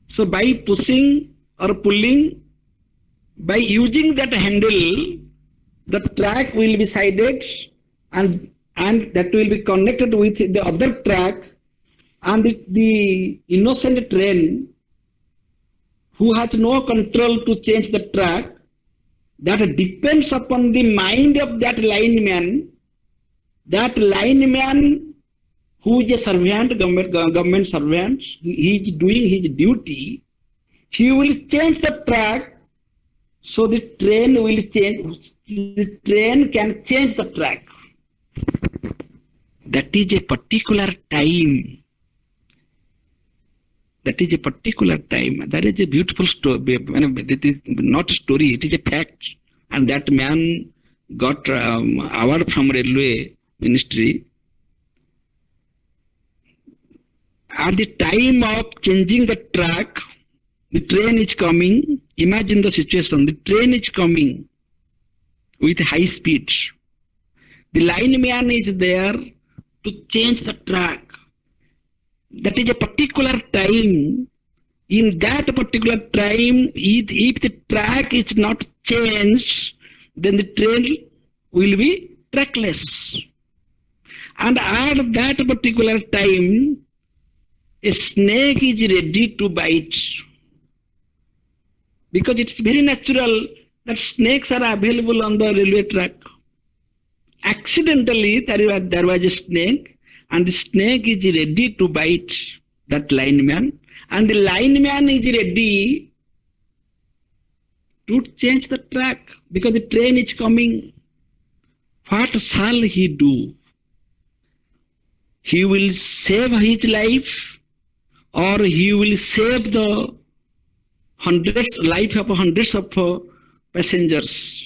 So by pushing or pulling, by using that handle, the track will be sided and that will be connected with the other track, and the innocent train who has no control to change the track, that depends upon the mind of that lineman. That lineman who is a servant, government servant, he is doing his duty, he will change the track, so the train will change, the train can change the track. That is a particular time. That is a particular time. That is a beautiful story. It is not a story, it is a fact. And that man got award from railway ministry. At the time of changing the track, the train is coming. Imagine the situation. The train is coming with high speed. The lineman is there to change the track. That is a particular time. In that particular time, if the track is not changed, then the train will be trackless. And at that particular time, a snake is ready to bite. Because it's very natural that snakes are available on the railway track. Accidentally, there was a snake, and the snake is ready to bite that lineman, and the lineman is ready to change the track because the train is coming. What shall he do? He will save his life, or he will save the life of hundreds of passengers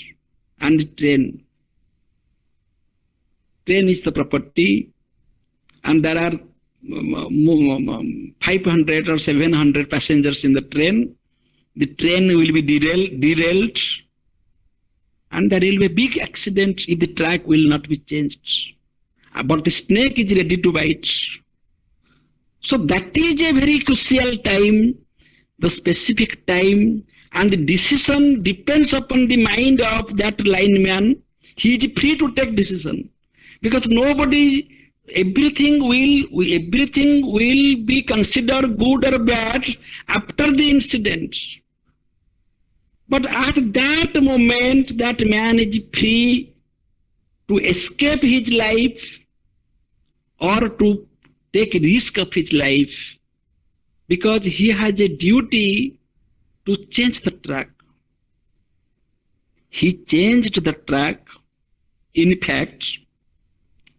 and the train. Train is the property, and there are 500 or 700 passengers in the train. The train will be derailed, and there will be a big accident if the track will not be changed. But the snake is ready to bite. So that is a very crucial time, the specific time, and the decision depends upon the mind of that lineman. He is free to take decision because everything will be considered good or bad after the incident. But at that moment, that man is free to escape his life or to take risk of his life because he has a duty to change the track. He changed the track, in fact,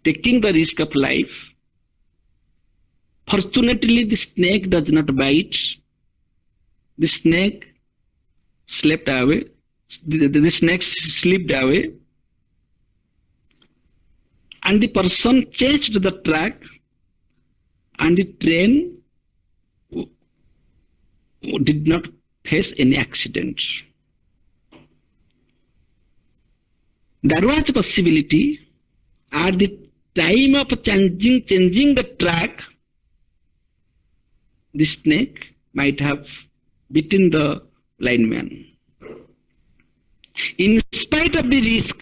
taking the risk of life. Fortunately, the snake does not bite. The snake slept away. The snake slipped away. And the person changed the track, and the train did not face any accident. There was a possibility at the time of changing the track, the snake might have bitten the lineman. In spite of the risk,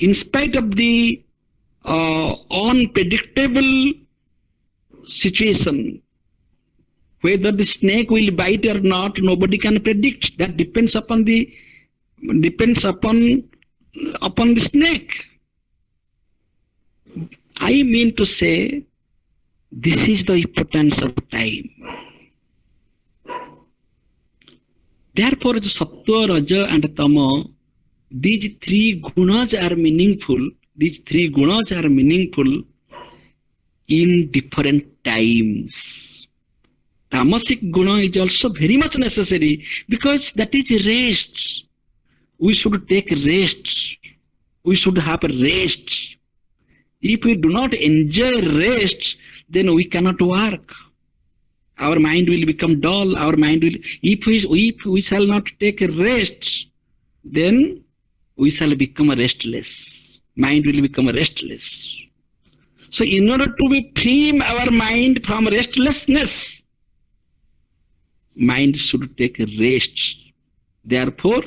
in spite of the unpredictable situation, whether the snake will bite or not, nobody can predict. That depends upon the snake. I mean to say, this is the importance of time. Therefore, the Sattva, Raja and Tama, these three gunas are meaningful. These three gunas are meaningful in different times. Tamasic guna is also very much necessary because that is rest. We should take rest. We should have rest. If we do not enjoy rest, then we cannot work. Our mind will become dull. Our mind will. If we shall not take rest, then we shall become restless. Mind will become restless. So, in order to free our mind from restlessness, mind should take rest. Therefore,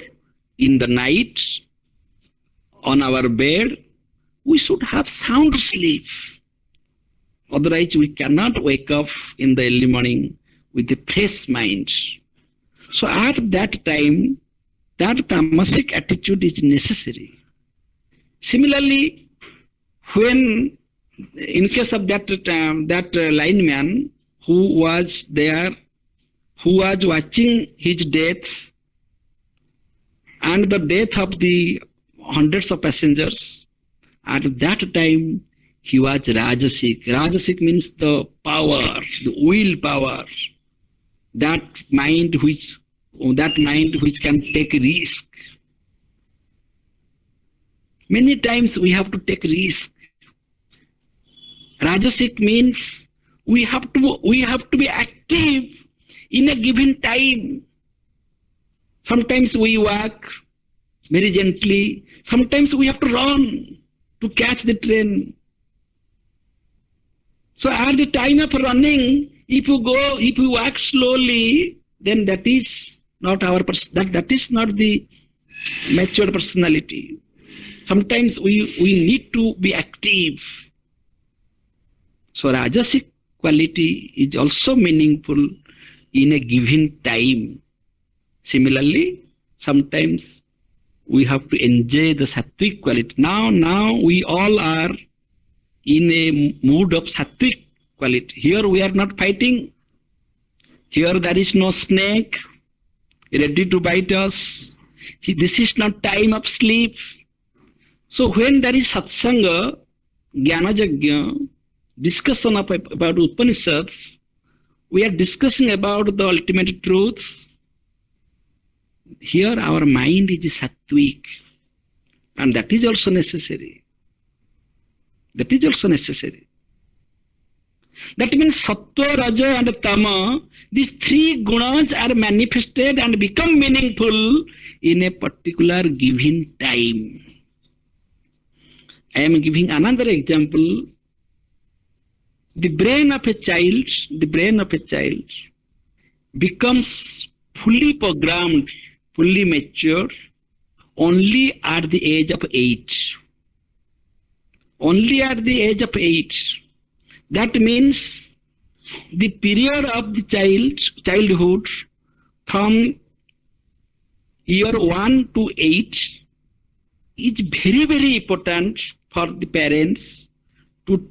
in the night, on our bed, we should have sound sleep. Otherwise, we cannot wake up in the early morning with a fresh mind. So at that time, that tamasic attitude is necessary. Similarly, when in case of that lineman who was there, who was watching his death and the death of the hundreds of passengers, at that time he was Rajasic. Rajasic means the power, the will power, that mind which can take risk. Many times we have to take risk. Rajasic means we have to be active in a given time. Sometimes we walk very gently. Sometimes we have to run to catch the train. So at the time of running, if you walk slowly, then that is not that is not the mature personality. Sometimes we need to be active. So Rajasic quality is also meaningful in a given time. Similarly, sometimes We have to enjoy the sattvic quality. Now we all are in a mood of sattvic quality. Here we are not fighting. Here there is no snake ready to bite us. This is not time of sleep. So when there is satsanga, jnana yajna, discussion about Upanishads, we are discussing about the ultimate truth. Here our mind is sattvic, and that is also necessary. That is also necessary. That means sattva, raja and tama, these three gunas are manifested and become meaningful in a particular given time. I am giving another example. The brain of a child becomes fully programmed, fully mature only at the age of 8. Only at the age of 8. That means the period of the childhood from year 1 to 8 is very, very important for the parents to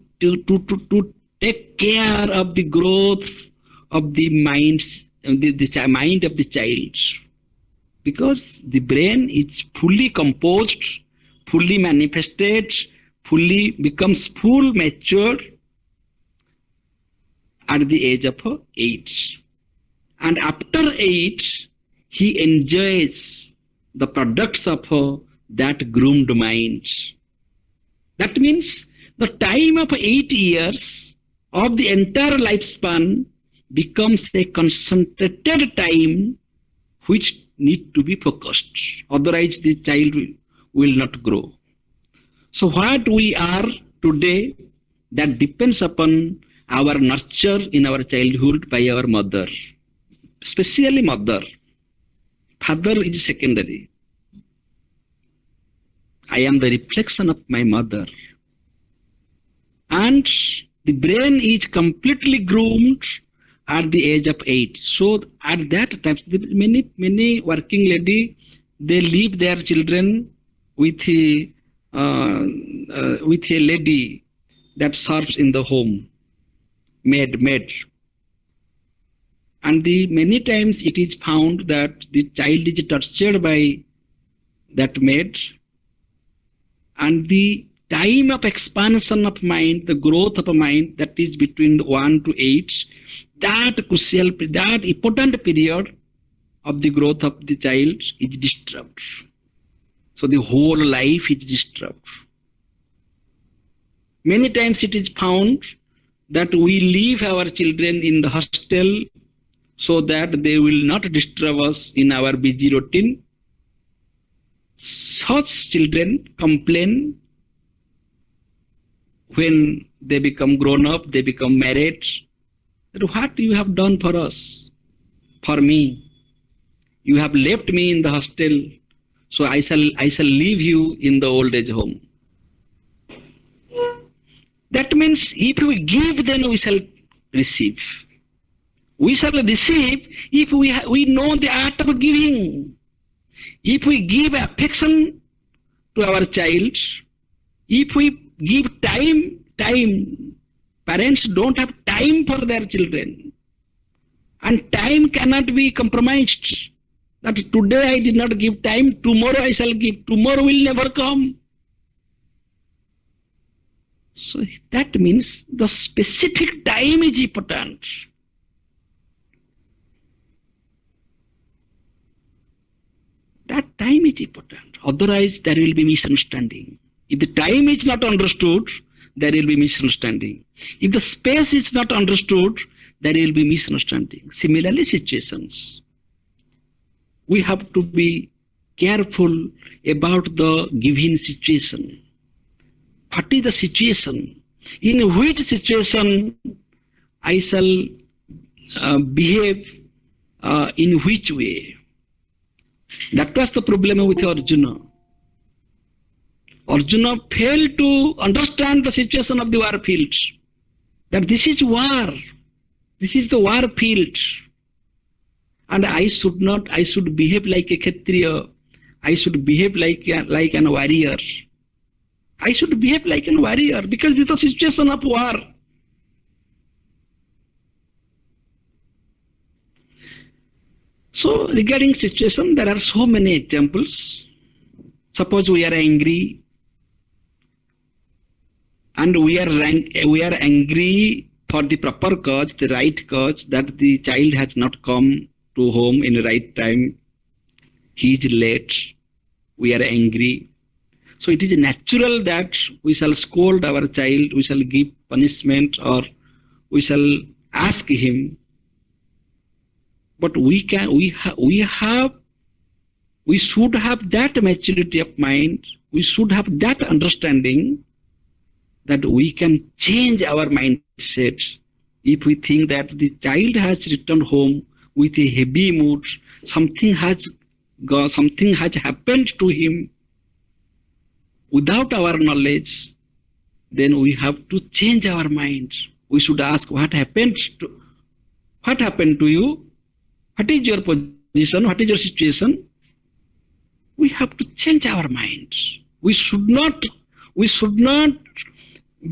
take care of the growth of the minds, the mind of the child. Because the brain is fully composed, fully manifested, fully becomes full mature at the age of 8. And after 8, he enjoys the products of that groomed mind. That means the time of 8 years of the entire lifespan becomes a concentrated time which need to be focused. Otherwise the child will not grow. So what we are today, that depends upon our nurture in our childhood by our mother, especially mother. Father is secondary. I am the reflection of my mother. And the brain is completely groomed at the age of 8. So at that time, many working lady, they leave their children with a lady that serves in the home, maid. And many times it is found that the child is tortured by that maid, and the time of expansion of mind, the growth of a mind, that is between 1 to 8, that crucial, that important period of the growth of the child is disturbed. So the whole life is disturbed. Many times it is found that we leave our children in the hostel so that they will not disturb us in our busy routine. Such children complain when they become grown up, they become married, that what you have done for us, for me. You have left me in the hostel, so I shall leave you in the old age home. That means if we give, then we shall receive. We shall receive if we know the art of giving. If we give affection to our child, if we give time, parents don't have time for their children. And time cannot be compromised. That today I did not give time, tomorrow I shall give, tomorrow will never come. So that means the specific time is important. That time is important. Otherwise there will be misunderstanding. If the time is not understood, there will be misunderstanding. If the space is not understood, there will be misunderstanding. Similarly, situations. We have to be careful about the given situation. What is the situation? In which situation I shall behave in which way? That was the problem with Arjuna. Arjuna failed to understand the situation of the war field. That this is war. This is the war field. And I should behave like a Kshatriya. I should behave like an warrior. I should behave like a warrior because this is a situation of war. So regarding situation, there are so many examples. Suppose we are angry and we are angry for the proper cause, the right cause, that the child has not come to home in the right time. He is late. We are angry. So it is natural that we shall scold our child, we shall give punishment, or we shall ask him. But we should have that maturity of mind, we should have that understanding that we can change our mindset. If we think that the child has returned home with a heavy mood, something has happened to him without our knowledge, then we have to change our mind. We should ask, what happened to you? What is your position? What is your situation? We have to change our mind. We should not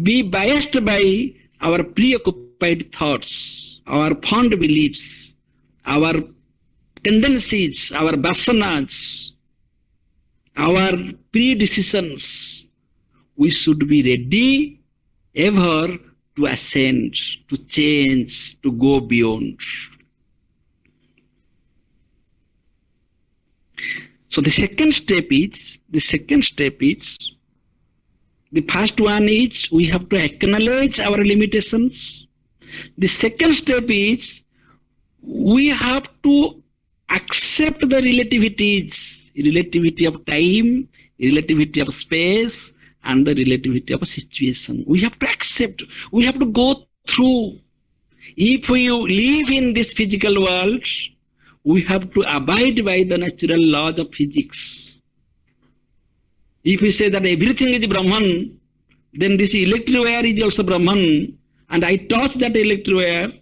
be biased by our preoccupied thoughts, our fond beliefs, our tendencies, our vasanas, our pre-decisions. We should be ready ever to ascend, to change, to go beyond. So the second step is, the first one is we have to acknowledge our limitations. The second step is we have to accept the relativity of time, relativity of space, and the relativity of a situation. We have to accept, we have to go through. If we live in this physical world, we have to abide by the natural laws of physics. If we say that everything is Brahman, then this electric wire is also Brahman, and I touch that electric wire,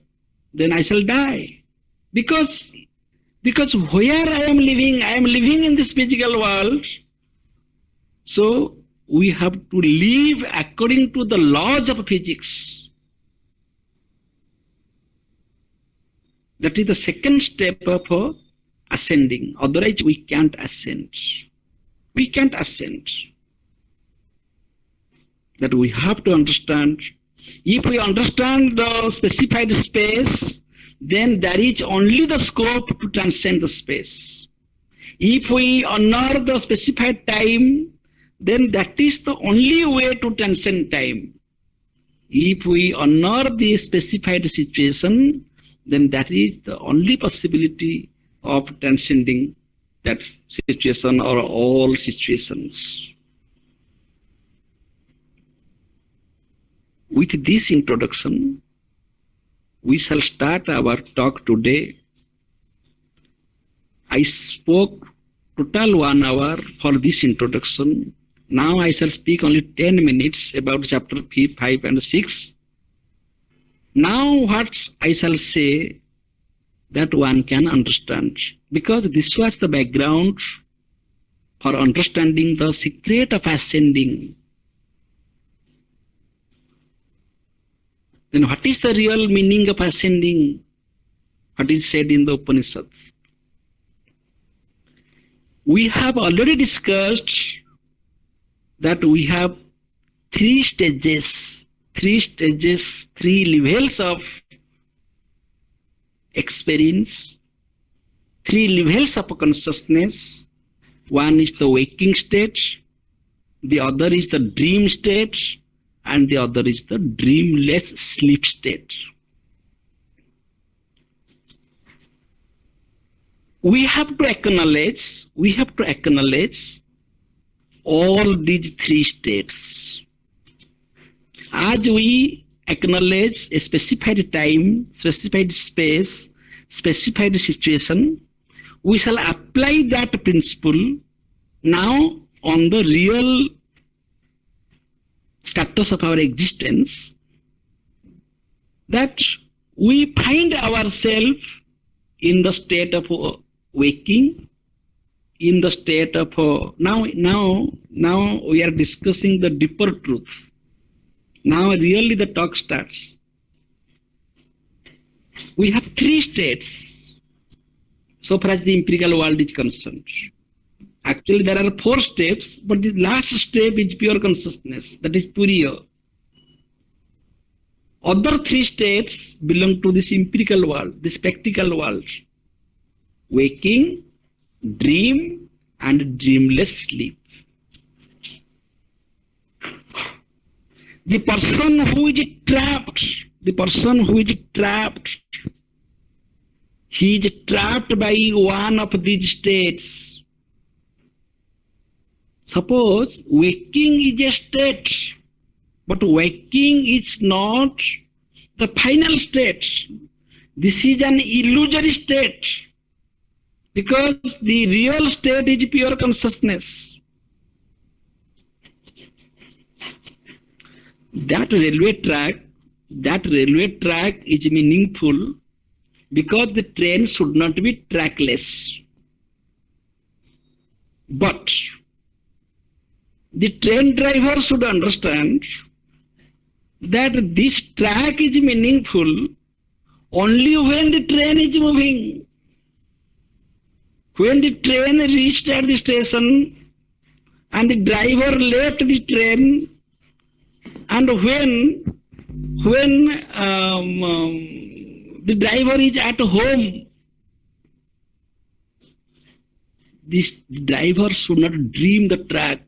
then I shall die. Because where I am living in this physical world. So we have to live according to the laws of physics. That is the second step of ascending. Otherwise we can't ascend. We can't ascend. That we have to understand. If we understand the specified space, then there is only the scope to transcend the space. If we honor the specified time, then that is the only way to transcend time. If we honor the specified situation, then that is the only possibility of transcending that situation or all situations. With this introduction, we shall start our talk today. I spoke total 1 hour for this introduction. Now I shall speak only 10 minutes about chapter 5 and 6. Now what I shall say that one can understand, because this was the background for understanding the secret of ascending. Then what is the real meaning of ascending? What is said in the Upanishads? We have already discussed that we have 3 stages, 3 levels of experience, 3 levels of consciousness. One is the waking state, the other is the dream state, and the other is the dreamless sleep state. We have to acknowledge all these 3 states. As we acknowledge a specified time, specified space, specified situation, we shall apply that principle now on the real status of our existence, that we find ourselves in the state of waking, in the state of now we are discussing the deeper truth. Now really the talk starts. We have three states so far as the empirical world is concerned. Actually, there are four steps, but the last step is pure consciousness, that is Turiya. Other three states belong to this empirical world, the spectacle world. Waking, dream, and dreamless sleep. The person who is trapped, he is trapped by one of these states. Suppose waking is a state, but waking is not the final state. This is an illusory state, because the real state is pure consciousness. That railway track is meaningful because the train should not be trackless. But the train driver should understand that this track is meaningful only when the train is moving. When the train reached at the station and the driver left the train, and when the driver is at home, this driver should not dream the track.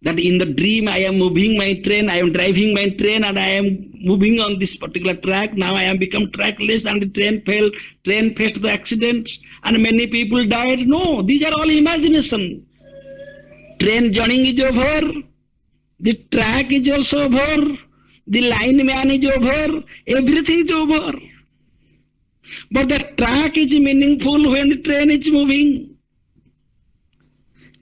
That in the dream I am moving my train, I am driving my train, and I am moving on this particular track. Now I am become trackless, and the train faced the accident, and many people died. No, these are all imagination. Train journey is over, the track is also over, the line man is over, everything is over. But the track is meaningful when the train is moving.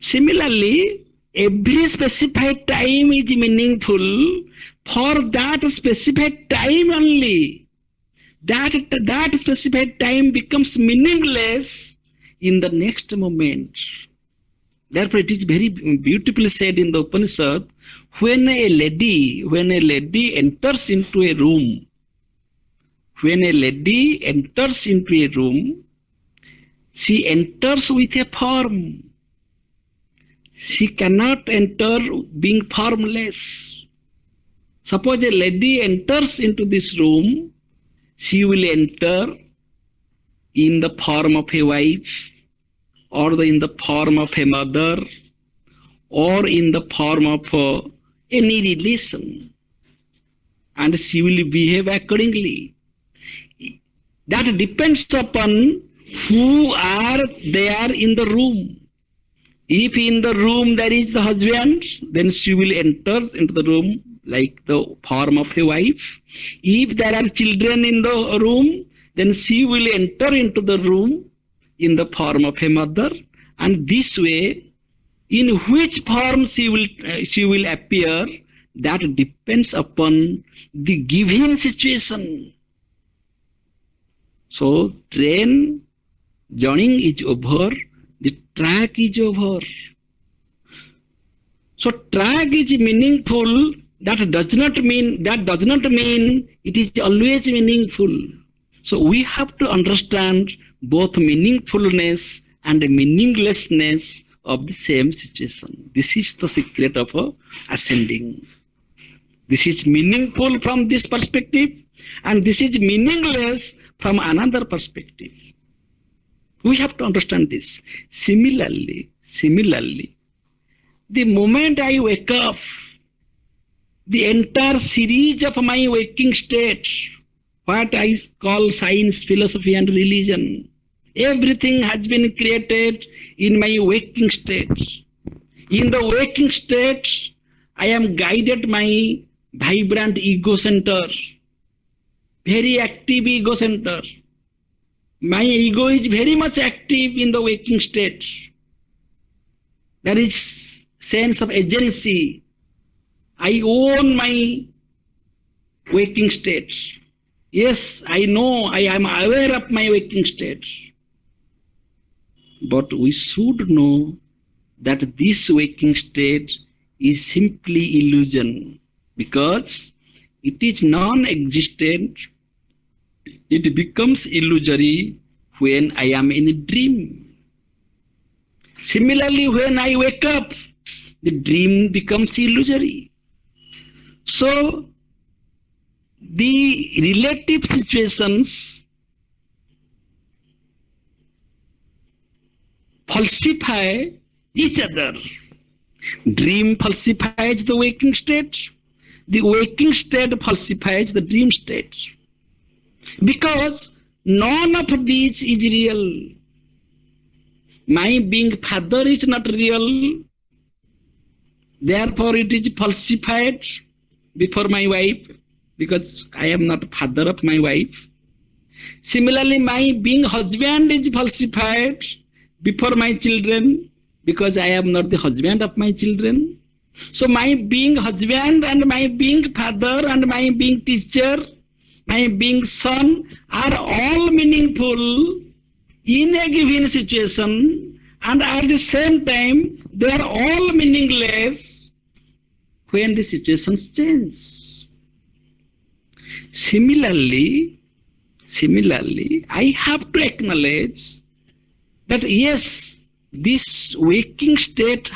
Similarly, every specified time is meaningful for that specified time only. That specified time becomes meaningless in the next moment. Therefore, it is very beautifully said in the Upanishad, when a lady enters into a room, she enters with a form. She cannot enter being formless. Suppose a lady enters into this room, she will enter in the form of a wife, or in the form of a mother, or in the form of any relation, and she will behave accordingly. That depends upon who are there in the room. If in the room there is the husband, then she will enter into the room like the form of a wife. If there are children in the room, then she will enter into the room in the form of a mother. And this way, in which form she will appear, that depends upon the given situation. So train journey is over, the track is over. So track is meaningful. That does not mean it is always meaningful. So we have to understand both meaningfulness and meaninglessness of the same situation. This is the secret of ascending. This is meaningful from this perspective, and this is meaningless from another perspective. We have to understand this. Similarly, the moment I wake up, the entire series of my waking state, what I call science, philosophy, and religion, everything has been created in my waking state. In the waking state, I am guided my vibrant ego center, very active ego center. My ego is very much active in the waking state. There is sense of agency. I own my waking state. Yes, I know, I am aware of my waking state. But we should know that this waking state is simply illusion because it is non-existent. It becomes illusory when I am in a dream. Similarly, when I wake up, the dream becomes illusory. So, the relative situations falsify each other. Dream falsifies the waking state. The waking state falsifies the dream state. Because none of these is real. My being father is not real. Therefore, it is falsified before my wife because I am not father of my wife. Similarly, my being husband is falsified before my children because I am not the husband of my children. So my being husband and my being father and my being teacher, my being son are all meaningful in a given situation, and at the same time they are all meaningless when the situations change. Similarly, I have to acknowledge that yes, this waking state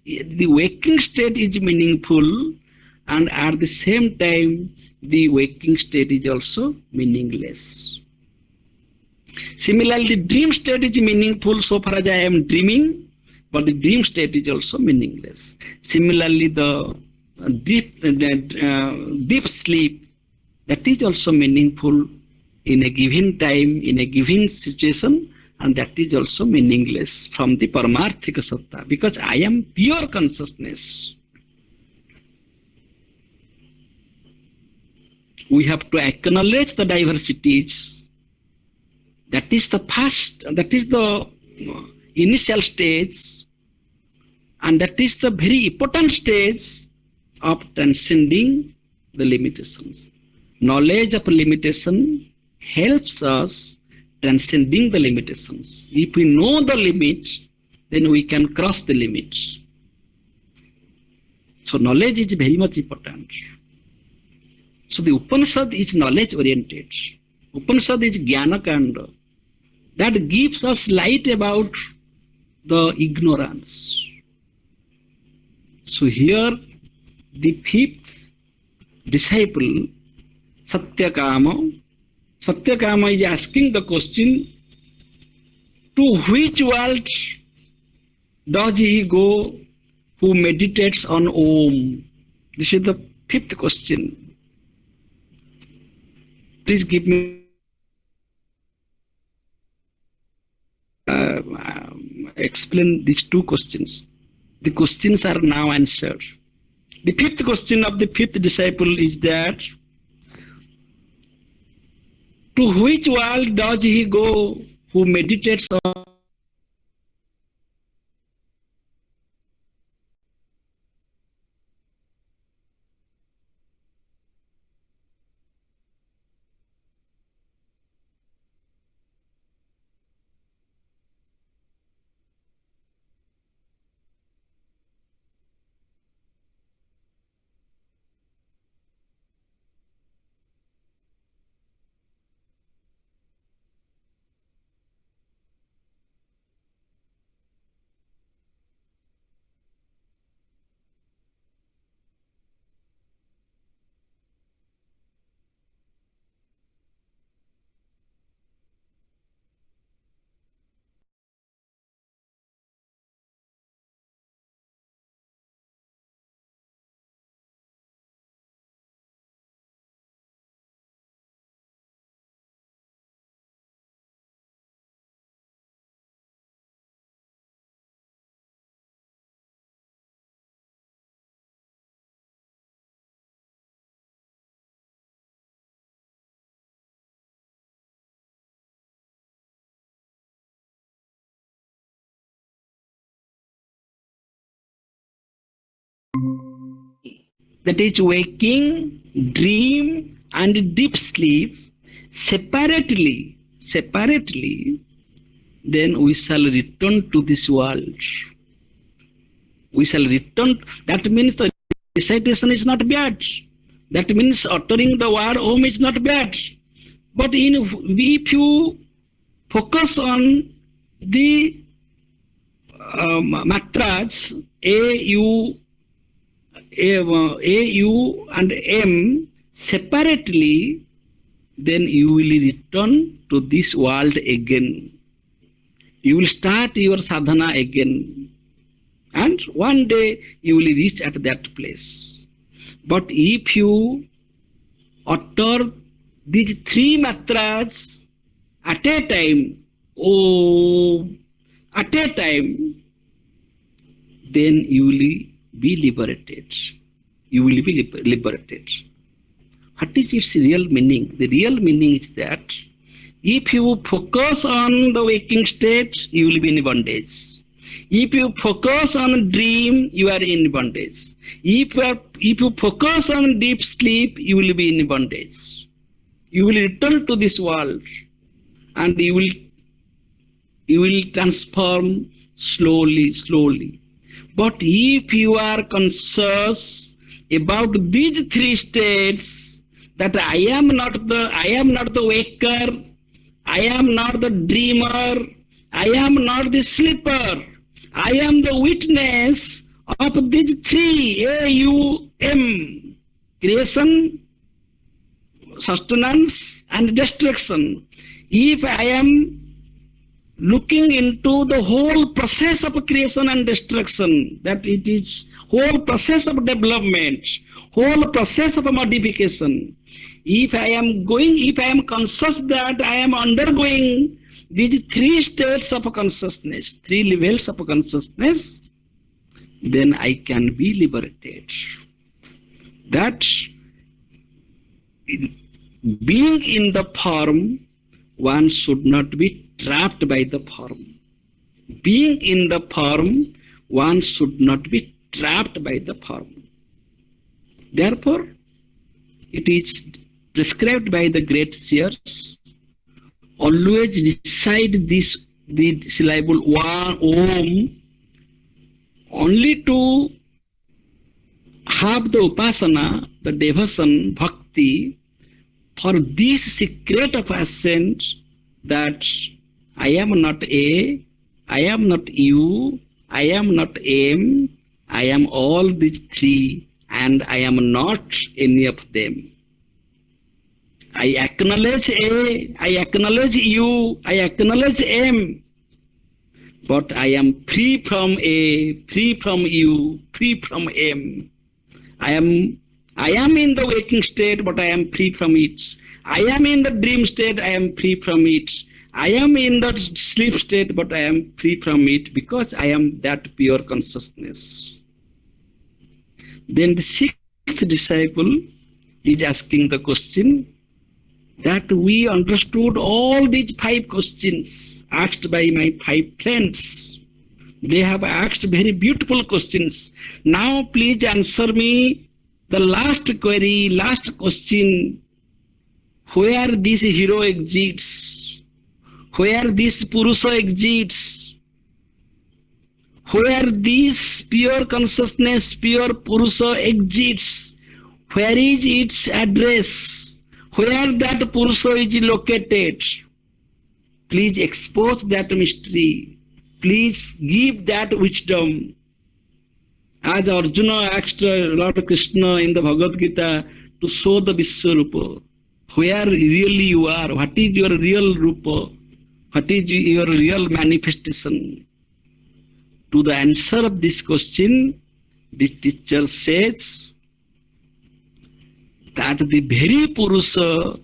is meaningful, and at the same time the waking state is also meaningless. Similarly, the dream state is meaningful so far as I am dreaming, but the dream state is also meaningless. Similarly, the deep sleep, that is also meaningful in a given time, in a given situation, and that is also meaningless from the Paramarthika Satta, because I am pure consciousness. We have to acknowledge the diversities. That is the initial stage, and that is the very important stage of transcending the limitations. Knowledge of limitation helps us transcending the limitations. If we know the limit, then we can cross the limits. So knowledge is very much important. So the Upanishad is knowledge oriented. Upanishad is Jnana Kanda. That gives us light about the ignorance. So here the fifth disciple, Satyakama is asking the question, to which world does he go who meditates on Om? This is the fifth question. Please give me explain these two questions. The questions are now answered. The fifth question of the fifth disciple is that, to which world does he go who meditates on? That is waking, dream, and deep sleep separately then we shall return to this world. We shall return. That means the recitation is not bad. That means uttering the word Om is not bad. But if you focus on the matras A, U and M separately, then you will return to this world again. You will start your sadhana again. And one day you will reach at that place. But if you utter these three matras at a time, at a time, then you will be liberated. You will be liberated. What is its real meaning? The real meaning is that if you focus on the waking state, you will be in bondage. If you focus on dream, you are in bondage. If you focus on deep sleep, you will be in bondage. You will return to this world, and you will transform slowly. But if you are conscious about these three states, that I am not the waker, I am not the dreamer, I am not the sleeper, I am the witness of these three A-U-M, creation, sustenance and destruction. If I am looking into the whole process of creation and destruction, that it is whole process of development, whole process of modification. If I am conscious that I am undergoing these three states of consciousness, three levels of consciousness, then I can be liberated. That being in the form, one should not be trapped by the form. Being in the form, one should not be trapped by the form. Therefore, it is prescribed by the great seers, always recite the syllable Om, only to have the upasana, the devotion, bhakti, for this secret of ascent, that I am not A, I am not U, I am not M, I am all these three, and I am not any of them. I acknowledge A, I acknowledge U, I acknowledge M, but I am free from A, free from U, free from M. I am in the waking state, but I am free from it. I am in the dream state, I am free from it. I am in the sleep state, but I am free from it, because I am that pure consciousness. Then the sixth disciple is asking the question that we understood all these 5 questions asked by my 5 friends. They have asked very beautiful questions. Now please answer me the last query, last question. Where this hero exists? Where this Purusha exists? Where this pure consciousness, pure Purusha exists? Where is its address? Where that Purusha is located? Please expose that mystery. Please give that wisdom. As Arjuna asked Lord Krishna in the Bhagavad Gita to show the Vishwarupa, where really you are, what is your real Rupa, what is your real manifestation? To the answer of this question, this teacher says that the very Purusha,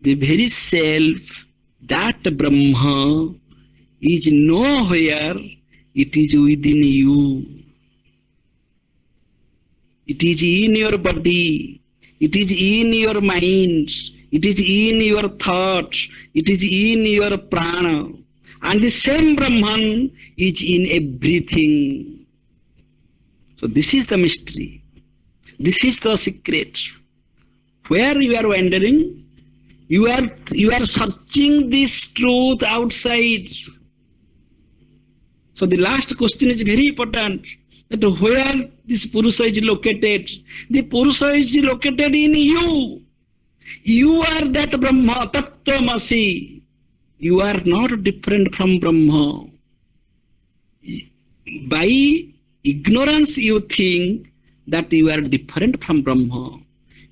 the very self, that Brahma is nowhere, it is within you. It is in your body, it is in your mind, it is in your thought, it is in your prana. And the same Brahman is in everything. So this is the mystery. This is the secret. Where you are wandering, you are searching this truth outside. So the last question is very important, that where this Purusha is located. The Purusha is located in you. You are that Brahma, Tattvamasi. You are not different from Brahma. By ignorance you think that you are different from Brahma.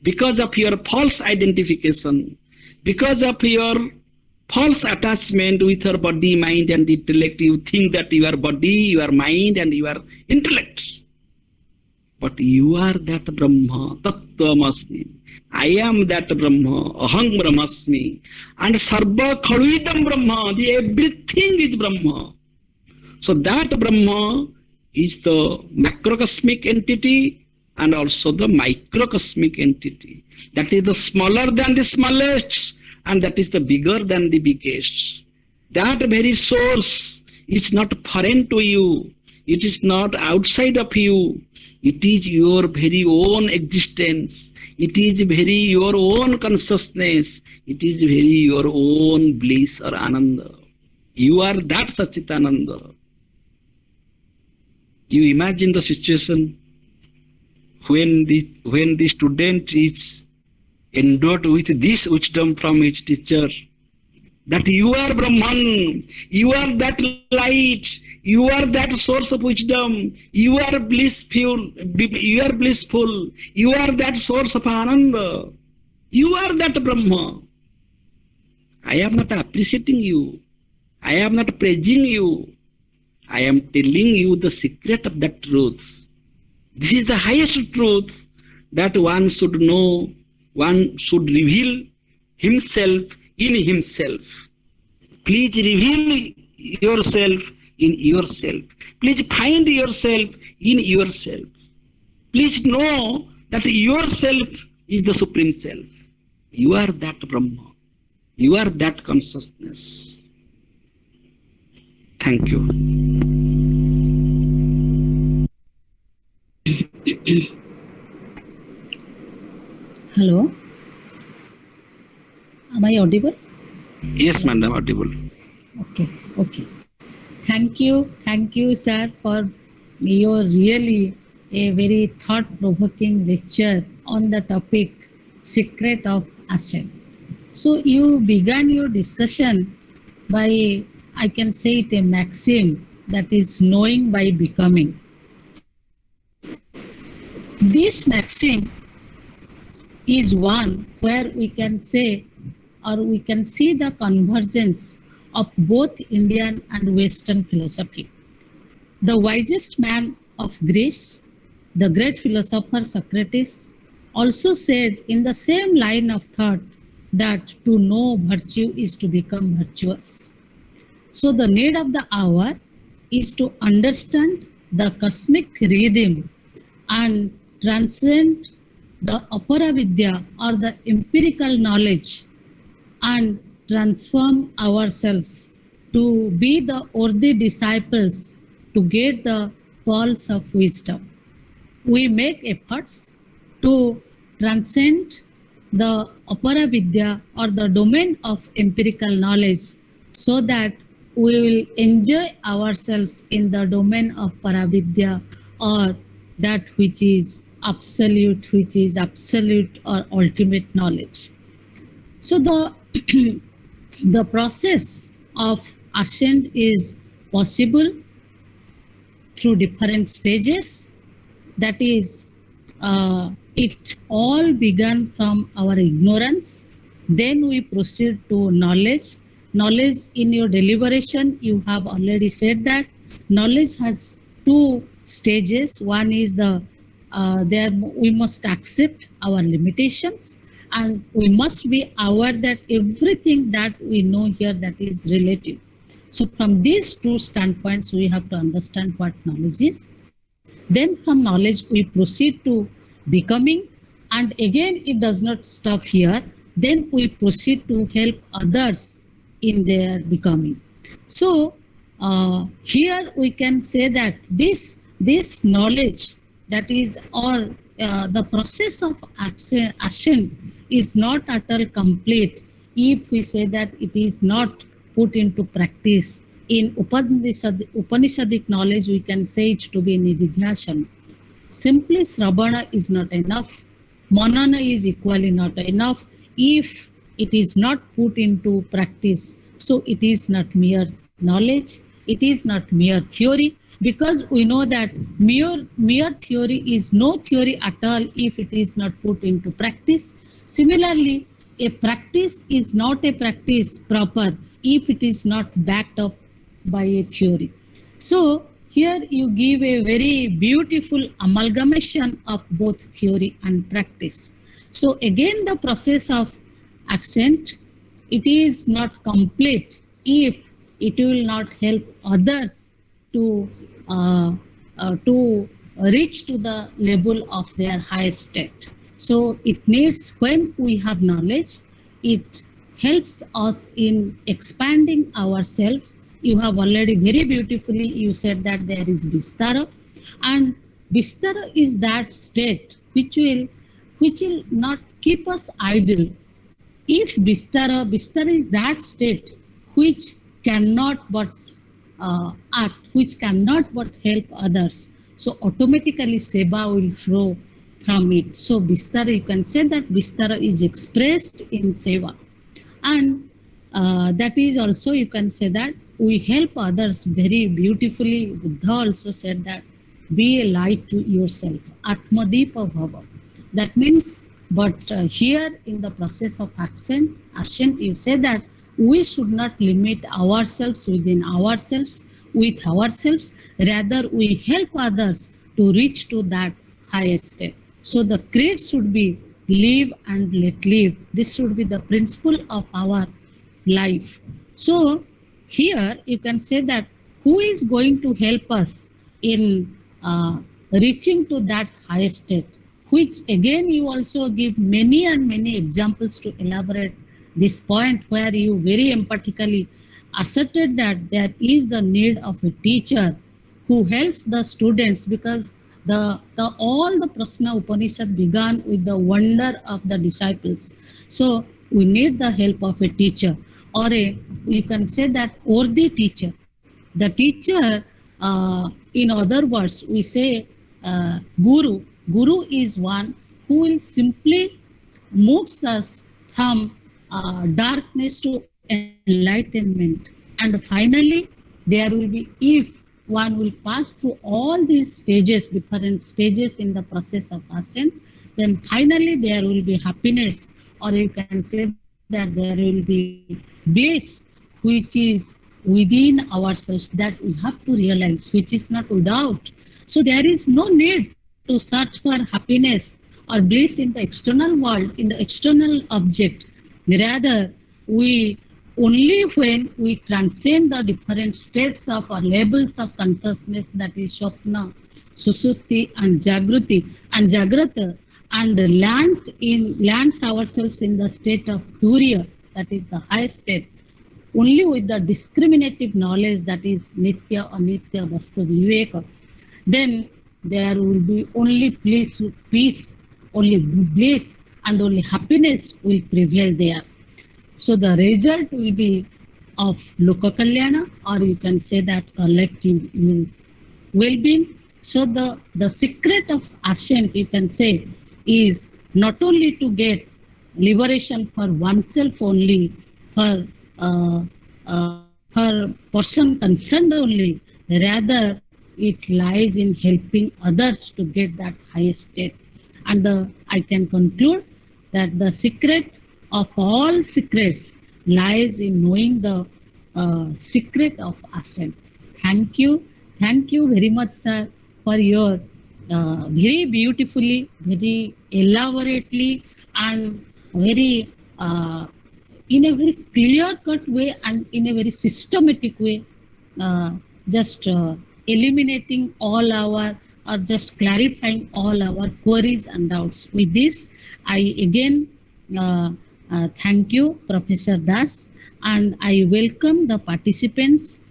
Because of your false identification, because of your false attachment with your body, mind and intellect, you think that you are body, you are mind and you are intellect. But you are that Brahma, Tattvamasi. I am that Brahma, Aham Brahmasmi. And Sarva Khalvidam Brahma, the everything is Brahma. So that Brahma is the macrocosmic entity and also the microcosmic entity. That is the smaller than the smallest and that is the bigger than the biggest. That very source is not foreign to you. It is not outside of you. It is your very own existence. It is very your own consciousness. It is very your own bliss or ananda. You are that Sachitananda. You imagine the situation when the student is endowed with this wisdom from his teacher, that you are Brahman, you are that light, you are that source of wisdom, you are blissful, you are that source of ananda, you are that Brahma. I am not appreciating you, I am not praising you, I am telling you the secret of that truth. This is the highest truth that one should know, one should reveal himself in himself. Please reveal yourself in yourself. Please find yourself in yourself. Please know that yourself is the Supreme Self. You are that Brahma. You are that consciousness. Thank you. Hello, am I audible? Yes, madam, audible. Okay. Thank you, sir, for your really a very thought-provoking lecture on the topic Secret of Ascent. So you began your discussion by, I can say it, a maxim, that is knowing by becoming. This maxim is one where we can say, or we can see the convergence of both Indian and Western philosophy. The wisest man of Greece, the great philosopher Socrates, also said in the same line of thought that to know virtue is to become virtuous. So the need of the hour is to understand the cosmic rhythm and transcend the aparavidya or the empirical knowledge and transform ourselves to be the worthy disciples to get the pulse of wisdom. We make efforts to transcend the aparavidya or the domain of empirical knowledge so that we will enjoy ourselves in the domain of paravidya or that which is absolute or ultimate knowledge. So the process of ascent is possible through different stages. That is, it all began from our ignorance. Then we proceed to knowledge. Knowledge, in your deliberation, you have already said that knowledge has two stages. One is there we must accept our limitations, and we must be aware that everything that we know here, that is relative. So from these two standpoints, we have to understand what knowledge is. Then from knowledge, we proceed to becoming, and again, it does not stop here. Then we proceed to help others in their becoming. So here we can say that this knowledge, that is, or the process of ascent is not at all complete if we say that it is not put into practice In Upanishadic knowledge, we can say it to be nididhyasana. Simply Sravana is not enough. Manana is equally not enough if it is not put into practice. So it is not mere knowledge, it is not mere theory, because we know that mere theory is no theory at all if it is not put into practice. Similarly, a practice is not a practice proper if it is not backed up by a theory. So here you give a very beautiful amalgamation of both theory and practice. So again, the process of Ascent, it is not complete if it will not help others to to reach to the level of their highest state. So it needs, when we have knowledge, it helps us in expanding ourselves. You have already very beautifully you said that there is Vistara, and Vistara is that state which will not keep us idle. If Bistara is that state which cannot but act, which cannot but help others, so automatically Seva will flow from it. So Bistara, you can say that Bistara is expressed in Seva. And that is also, you can say that we help others very beautifully. Buddha also said that be a light to yourself, Atmadeepa Bhava. That means, but here in the process of Ascent, you say that we should not limit ourselves within ourselves, with ourselves, rather we help others to reach to that highest step. So the creed should be live and let live. This should be the principle of our life. So here you can say that who is going to help us in reaching to that highest state, which again you also give many and many examples to elaborate this point, where you very emphatically asserted that there is the need of a teacher who helps the students, because the all the Prasna Upanishad began with the wonder of the disciples. So we need the help of a teacher, or a, you can say that, or the teacher. The teacher, in other words, we say guru. Guru is one who will simply moves us from darkness to enlightenment. And finally, there will be, if one will pass through all these stages, different stages in the process of ascent, then finally there will be happiness, or you can say that there will be bliss, which is within ourselves, that we have to realize, which is not without. So there is no need to search for happiness or bliss in the external world, in the external object. Rather, we only when we transcend the different states of or levels of consciousness, that is Swapna, Susupti and Jagrata, and lands ourselves in the state of Turiya, that is the highest state, only with the discriminative knowledge, that is Nitya, Anitya, Vastu, Viveka, then there will be only peace, only bliss, and only happiness will prevail there. So the result will be of Loka Kalyana, or you can say that collective well-being. So the secret of Ascent, you can say, is not only to get liberation for oneself only, for person concerned only, rather it lies in helping others to get that highest state. And I can conclude that the secret of all secrets lies in knowing the secret of Ascent. Thank you very much, sir, for your very beautifully, very elaborately, and very in a very clear-cut way and in a very systematic way, just eliminating all our, or just clarifying all our queries and doubts. With this, I again thank you, Professor Das, and I welcome the participants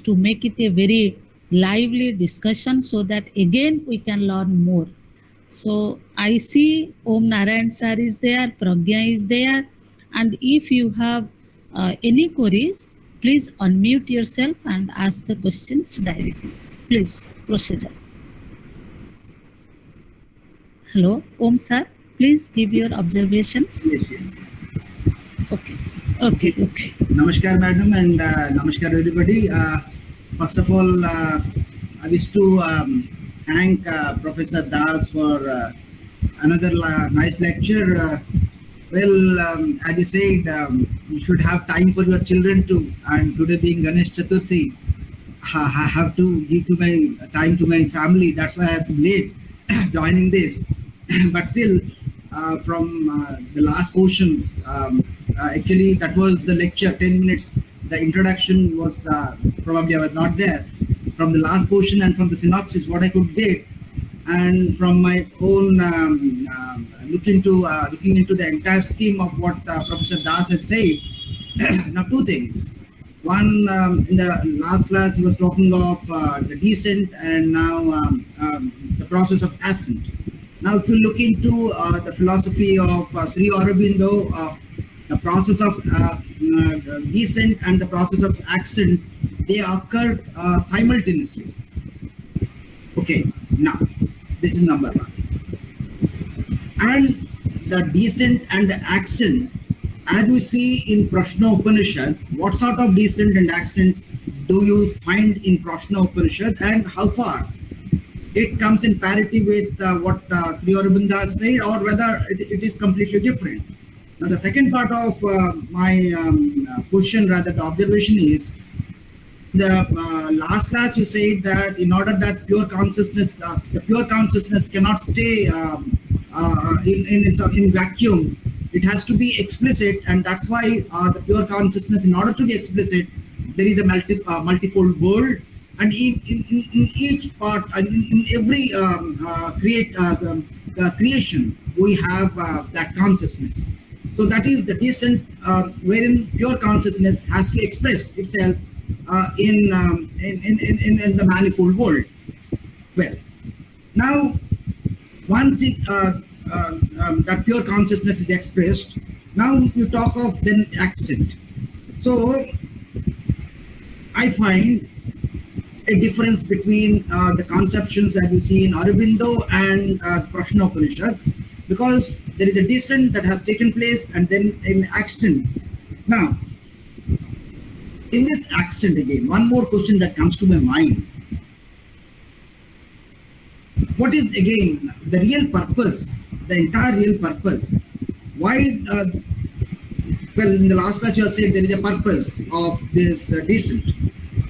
to make it a very lively discussion, so that again we can learn more. So I see Om Narayan sir is there, Pragya is there, and if you have any queries, Please unmute yourself and ask the questions directly. Please proceed. Hello, Om sir. Please give your Yes, observations. yes. Okay. Okay. Okay. Namaskar, madam, and namaskar, everybody. First of all, I wish to thank Professor Das for another nice lecture. As you said, you should have time for your children too. And today being Ganesh Chaturthi, I have to give to my time to my family. That's why I'm late joining this. But still, from the last portions, actually that was the lecture, 10 minutes. The introduction was probably I was not there. From the last portion and from the synopsis, what I could get, and from my own looking into the entire scheme of what Professor Das has said. Now, two things. One, in the last class, he was talking of the descent and now the process of ascent. Now, if you look into the philosophy of Sri Aurobindo, the process of descent and the process of ascent, they occur simultaneously. Okay, now, this is number one. And the descent and the ascent, as we see in Prashna Upanishad, what sort of descent and ascent do you find in Prashna Upanishad, and how far it comes in parity with what Sri Aurobindo has said, or whether it is completely different? Now, the second part of my question, rather the observation, is the last class you said that in order that pure consciousness, the pure consciousness cannot stay in vacuum. It has to be explicit, and that's why the pure consciousness, in order to be explicit, there is a multifold world, and in each part, and in every creation, we have that consciousness. So that is the descent wherein pure consciousness has to express itself in the manifold world. Well, now once that pure consciousness is expressed, now you talk of then accent. So I find a difference between the conceptions that you see in Aurobindo and Prashna Upanishad, because there is a descent that has taken place and then an accent. Now, in this accent again, one more question that comes to my mind. What is again the real purpose, the entire real purpose? Why? Well, in the last class you have said there is a purpose of this descent,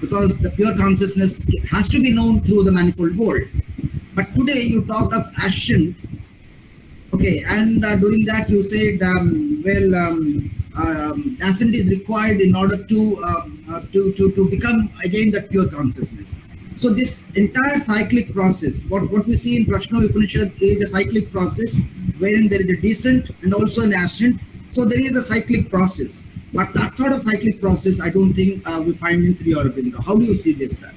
because the pure consciousness has to be known through the manifold world. But today you talked of ascent, okay, and during that you said, ascent is required in order to become again that pure consciousness. So this entire cyclic process, what we see in Prashna Upanishad is a cyclic process wherein there is a descent and also an ascent. So there is a cyclic process. But that sort of cyclic process, I don't think we find in Sri Aurobindo. How do you see this, sir?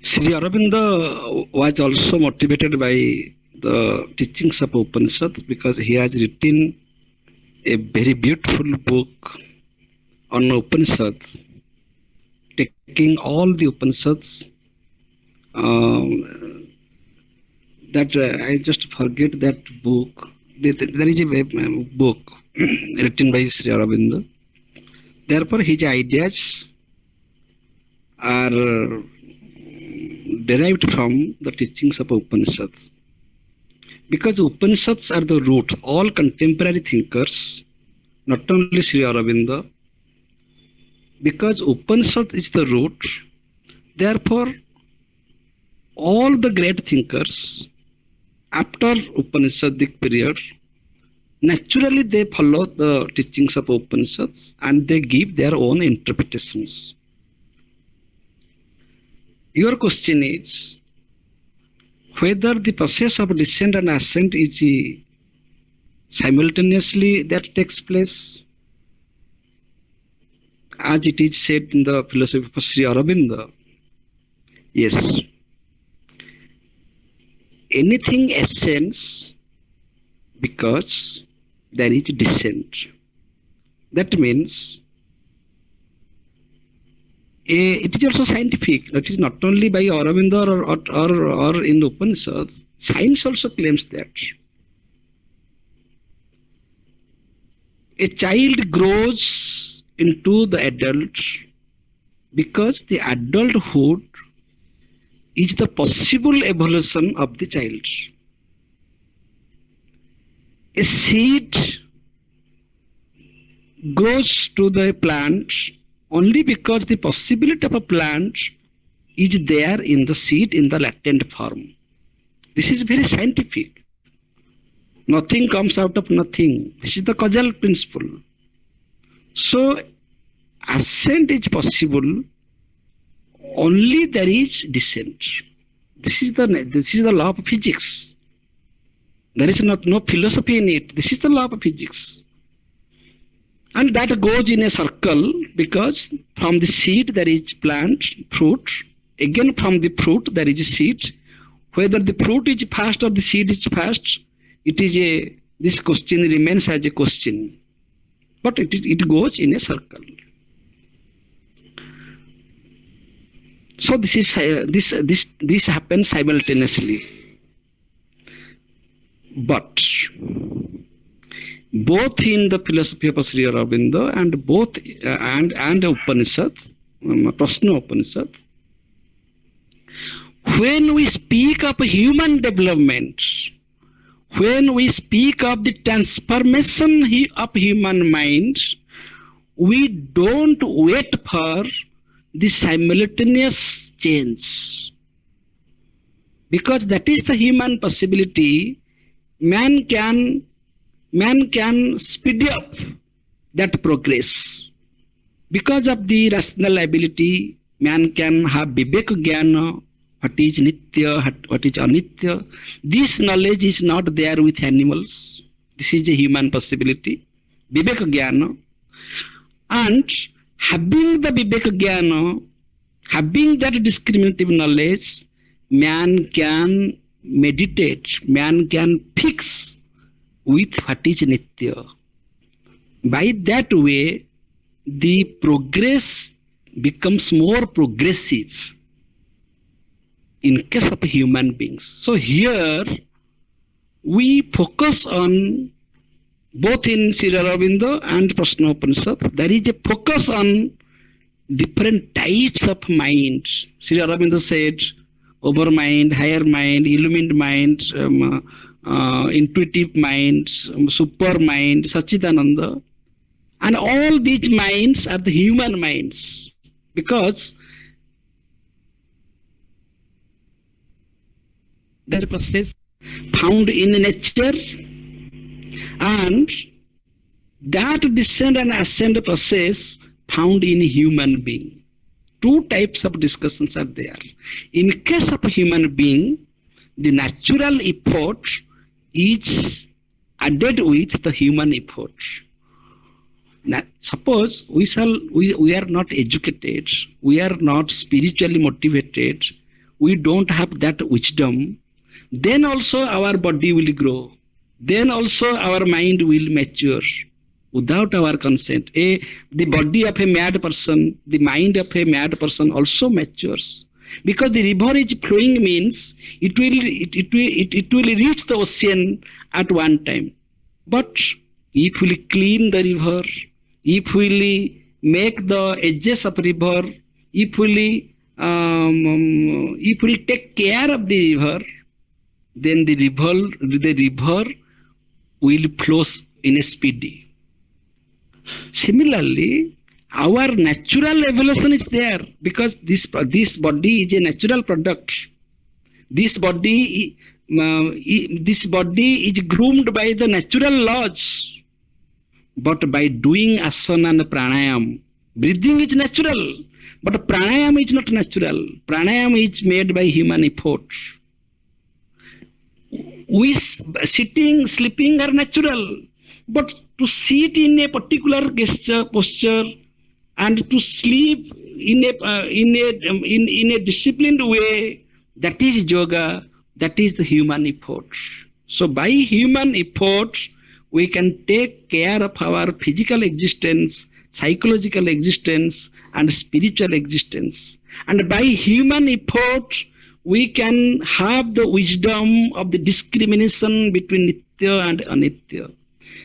Sri Aurobindo was also motivated by the teachings of Upanishad, because he has written a very beautiful book on Upanishad, taking all the Upanishads. That I just forget that book. There is a book written by Sri Aurobindo. Therefore, his ideas are derived from the teachings of Upanishad. Because Upanishads are the root. All contemporary thinkers, not only Sri Aurobindo, because Upanishad is the root, therefore all the great thinkers after Upanishadic period, naturally they follow the teachings of Upanishads and they give their own interpretations. Your question is whether the process of descent and ascent is simultaneously that takes place, as it is said in the philosophy of Sri Aurobindo. Yes. anything ascends because there is descent. That means it is also scientific. That is not only by Aurobindo or in the Upanishads. Science also claims that. A child grows into the adult because the adulthood is the possible evolution of the child. A seed grows to the plant only because the possibility of a plant is there in the seed in the latent form. This is very scientific. Nothing comes out of nothing. This is the causal principle. So, ascent is possible only there is descent. This is the law of physics. There is no philosophy in it. This is the law of physics. And that goes in a circle because from the seed there is plant, fruit. Again from the fruit there is a seed. Whether the fruit is first or the seed is first, this question remains as a question. But it goes in a circle. So this happens simultaneously. But both in the philosophy of Sri Aurobindo and Upanishad, Prashna Upanishad, when we speak of human development, when we speak of the transformation of human mind, we don't wait for the simultaneous change. Because that is the human possibility. Man can speed up that progress. Because of the rational ability, man can have vivek jnana, what is nitya, what is anitya. This knowledge is not there with animals. This is a human possibility. Vivek jnana. And having the vivek jnana, having that discriminative knowledge, man can meditate, man can fix with what is nitya. By that way, the progress becomes more progressive in case of human beings. So here we focus on both in Sri Aurobindo and Prashna Upanishad, there is a focus on different types of mind. Sri Aurobindo said overmind, higher mind, illumined mind, intuitive mind, super mind, Sachidananda. And all these minds are the human minds because that process found in nature and that descent and ascent process found in human being. Two types of discussions are there. In case of a human being, the natural effort is added with the human effort. Now, suppose we are not educated, we are not spiritually motivated, we don't have that wisdom, then also our body will grow. Then also our mind will mature without our consent. The body of a mad person, the mind of a mad person also matures. Because the river is flowing means it will reach the ocean at one time. But if we clean the river, if we make the edges of river, if we take care of the river, then the river will flow in a speedy. Similarly, our natural evolution is there because this body is a natural product. This body is groomed by the natural laws. But by doing asana and pranayam, breathing is natural, but pranayam is not natural. Pranayam is made by human effort. Sitting, sleeping are natural, but to sit in a particular posture and to sleep in a disciplined way, that is yoga. That is the human effort. So by human effort, we can take care of our physical existence, psychological existence, and spiritual existence. And by human effort, we can have the wisdom of the discrimination between Nitya and Anitya.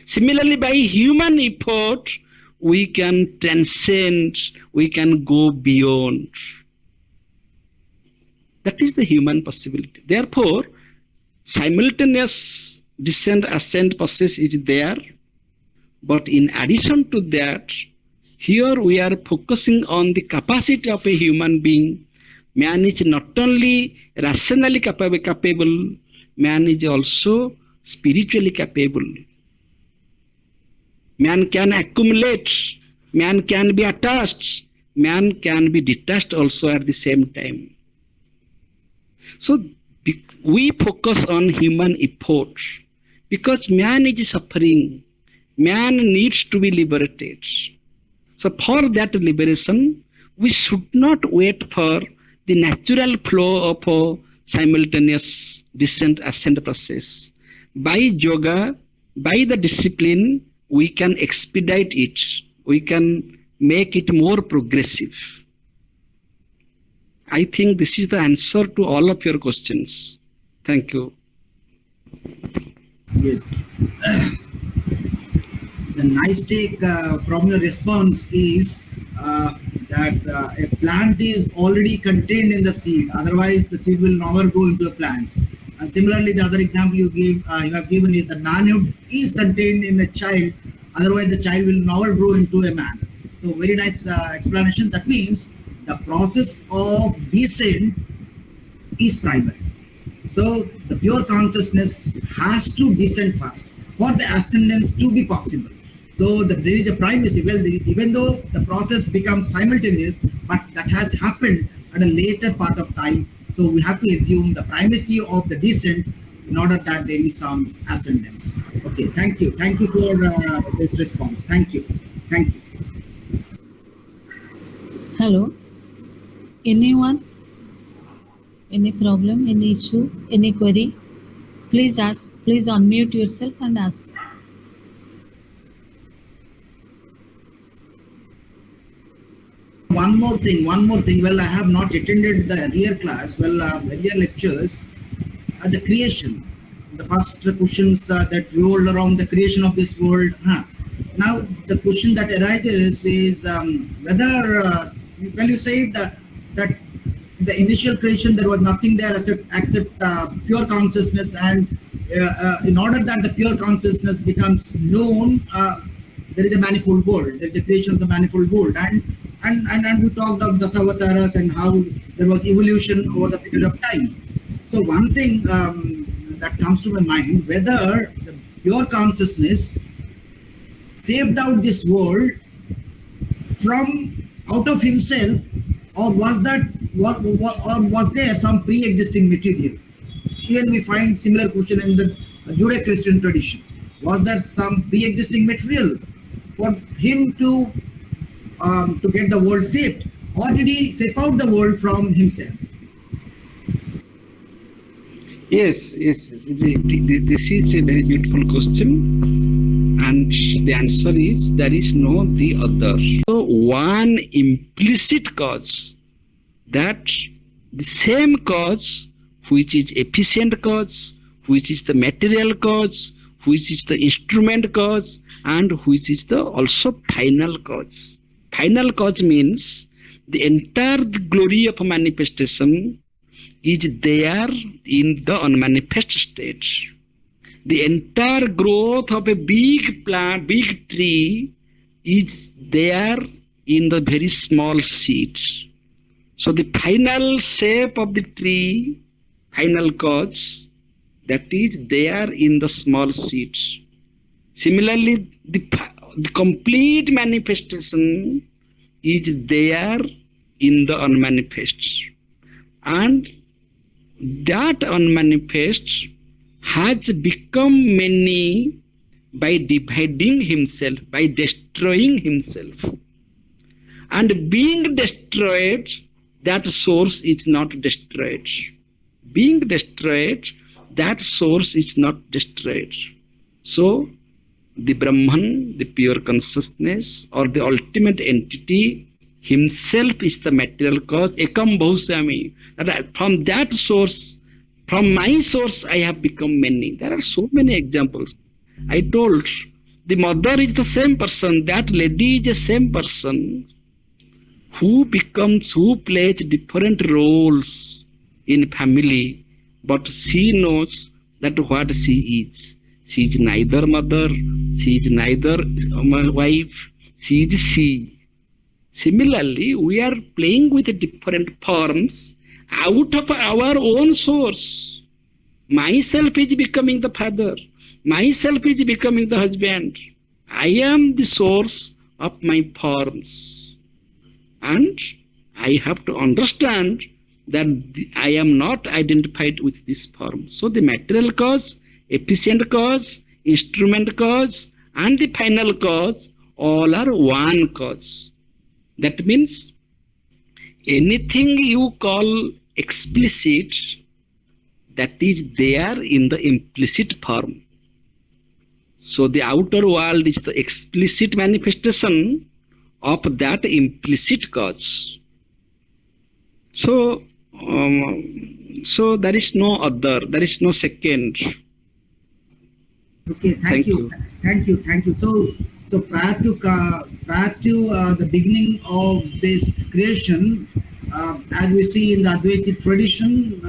Similarly, by human effort, we can transcend, we can go beyond. That is the human possibility. Therefore, simultaneous descent ascent process is there, but in addition to that, here we are focusing on the capacity of a human being. Man is not only rationally capable, man is also spiritually capable. Man can accumulate, man can be attached, man can be detached also at the same time. So we focus on human effort because man is suffering, man needs to be liberated. So for that liberation, we should not wait for the natural flow of a simultaneous descent ascent process. By yoga, by the discipline, we can expedite it. We can make it more progressive. I think this is the answer to all of your questions. Thank you. Yes. The nice take from your response is that a plant is already contained in the seed. Otherwise, the seed will never grow into a plant. And similarly, the other example you have given is the manhood is contained in a child. Otherwise, the child will never grow into a man. So, very nice explanation. That means the process of descent is primary. So, the pure consciousness has to descend first for the ascendance to be possible. So, there is a primacy. Well, even though the process becomes simultaneous, but that has happened at a later part of time. So, we have to assume the primacy of the descent in order that there is some ascendance. Okay, thank you. Thank you for this response. Thank you. Thank you. Hello. Anyone? Any problem? Any issue? Any query? Please ask. Please unmute yourself and ask. One more thing. Well, I have not attended the earlier class. Well, earlier lectures. The creation. The first questions that rolled around the creation of this world. Now, the question that arises is whether, well, you said that the initial creation there was nothing there except pure consciousness, and in order that the pure consciousness becomes known, there is a manifold world. There is the creation of the manifold world, and we talked of the Dasavataras and how there was evolution over the period of time. So one thing that comes to my mind, whether the pure consciousness saved out this world from out of himself, or was there some pre-existing material? Even we find similar question in the Judeo-Christian tradition. Was there some pre-existing material for him to get the world saved, or did he save out the world from himself? Yes. This is a very beautiful question, and the answer is there is no the other. So one implicit cause, that the same cause which is efficient cause, which is the material cause, which is the instrument cause, and which is the also final cause. Final cause means the entire glory of manifestation is there in the unmanifest state. The entire growth of a big plant, big tree is there in the very small seed. So the final shape of the tree, final cause, that is there in the small seed. Similarly, the complete manifestation is there in the unmanifest. And that unmanifest has become many by dividing himself, by destroying himself. And being destroyed, that source is not destroyed. being destroyed, that source is not destroyed. So, the Brahman, the pure consciousness, or the ultimate entity himself is the material cause. Ekam Bahusami. From that source, from my source, I have become many. There are so many examples. I told the mother is the same person, that lady is the same person who plays different roles in family, but she knows that what she is. She is neither mother, she is neither my wife, she is she. Similarly, we are playing with different forms out of our own source. Myself is becoming the father. Myself is becoming the husband. I am the source of my forms. And I have to understand that I am not identified with this form. So the material cause, efficient cause, instrument cause, and the final cause, all are one cause. That means anything you call explicit, that is there in the implicit form. So the outer world is the explicit manifestation of that implicit cause. So, so there is no other, there is no second. Okay, thank you. So prior to the beginning of this creation, as we see in the Advaitic tradition,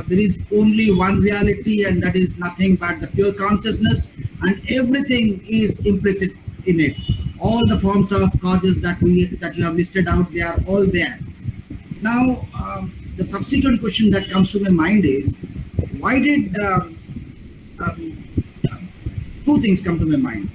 there is only one reality, and that is nothing but the pure consciousness, and everything is implicit in it. All the forms of causes that you have listed out, they are all there. Now, the subsequent question that comes to my mind is, why did two things come to my mind?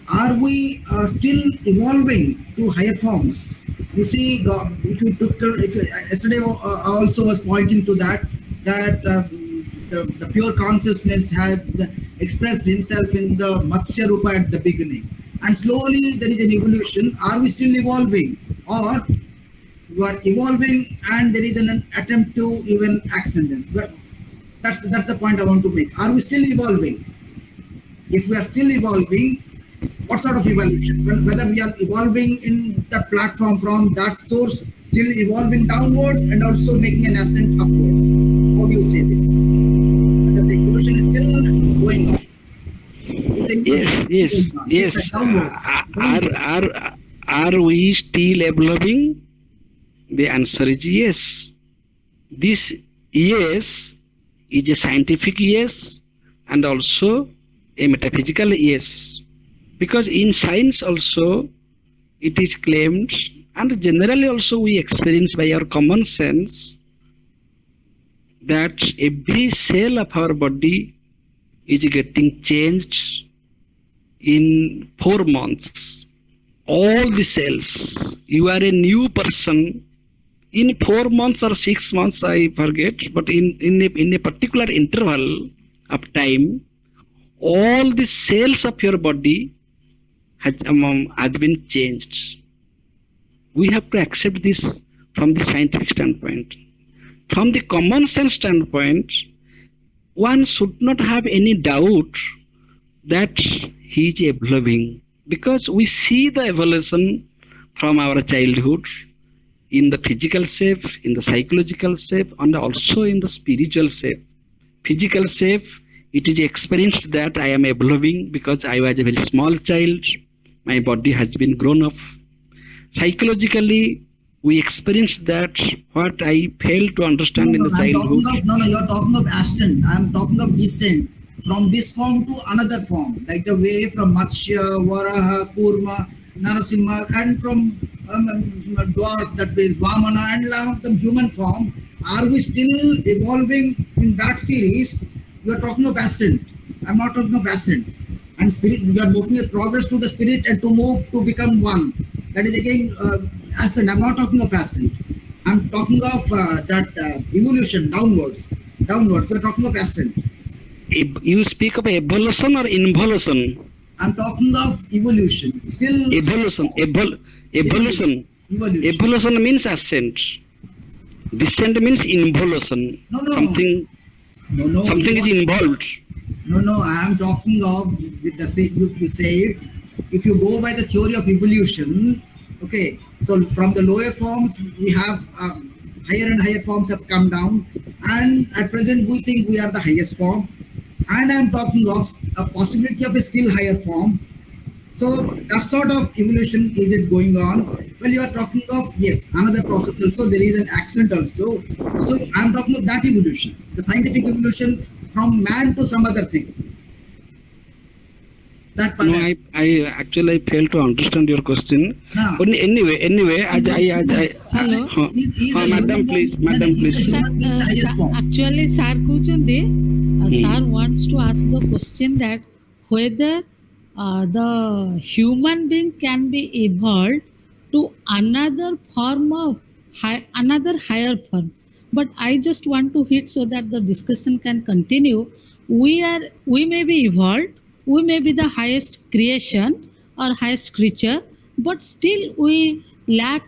Are we still evolving to higher forms? You see, yesterday I also was pointing to that the pure consciousness had expressed himself in the Matsya Rupa at the beginning, and slowly there is an evolution. Are we still evolving, or you are evolving and there is an attempt to even ascendance? But that's the point I want to make. Are we still evolving? If we are still evolving, what sort of evolution? Whether we are evolving in the platform from that source, still evolving downwards and also making an ascent upwards. How do you say this? Whether the evolution is still going on? Yes. Are we still evolving? The answer is yes. This yes is a scientific yes and also a metaphysical yes. Because in science also it is claimed, and generally also we experience by our common sense, that every cell of our body is getting changed in 4 months. All the cells, you are a new person in 4 months or 6 months, I forget, but in a particular interval of time, all the cells of your body has been changed. We have to accept this from the scientific standpoint. From the common sense standpoint, one should not have any doubt that he is evolving, because we see the evolution from our childhood in the physical shape, in the psychological shape, and also in the spiritual shape. Physical shape, it is experienced that I am evolving because I was a very small child. My body has been grown up. Psychologically, we experience that what I failed to understand in the childhood. You're talking of ascent. I'm talking of descent from this form to another form, like the way from Matsya, Varaha, Kurma, Narasimha, and from dwarf, that is Vamana, and now the human form. Are we still evolving in that series? You are talking of ascent. I'm not talking of ascent. And spirit, you are making a progress to the spirit and to move to become one. That is again ascent. I'm not talking of ascent. I'm talking of that evolution downwards. Downwards. You are talking of ascent. You speak of evolution or involution? I'm talking of evolution. Still evolution. Evolution means ascent. Descent means involution. No, no, no, Something, no, no. something is involved. No, no, I am talking of with the you say it. If you go by the theory of evolution, okay. So from the lower forms, we have higher and higher forms have come down, and at present we think we are the highest form. And I am talking of a possibility of a still higher form. So that sort of evolution is it going on? Well, you are talking of yes, another process also. There is an accent also. So I am talking of that evolution, the scientific evolution from man to some other thing. That part. No, I actually I fail to understand your question. Now, But anyway, Hello. is the madam, human please, being, no, no, madam, is the please. human being the highest form? Actually, sir kହୁchundi, sir wants to ask the question that whether the human being can be evolved to another form of another higher form. But I just want to hit so that the discussion can continue. We may be evolved, we may be the highest creation or highest creature, but still we lack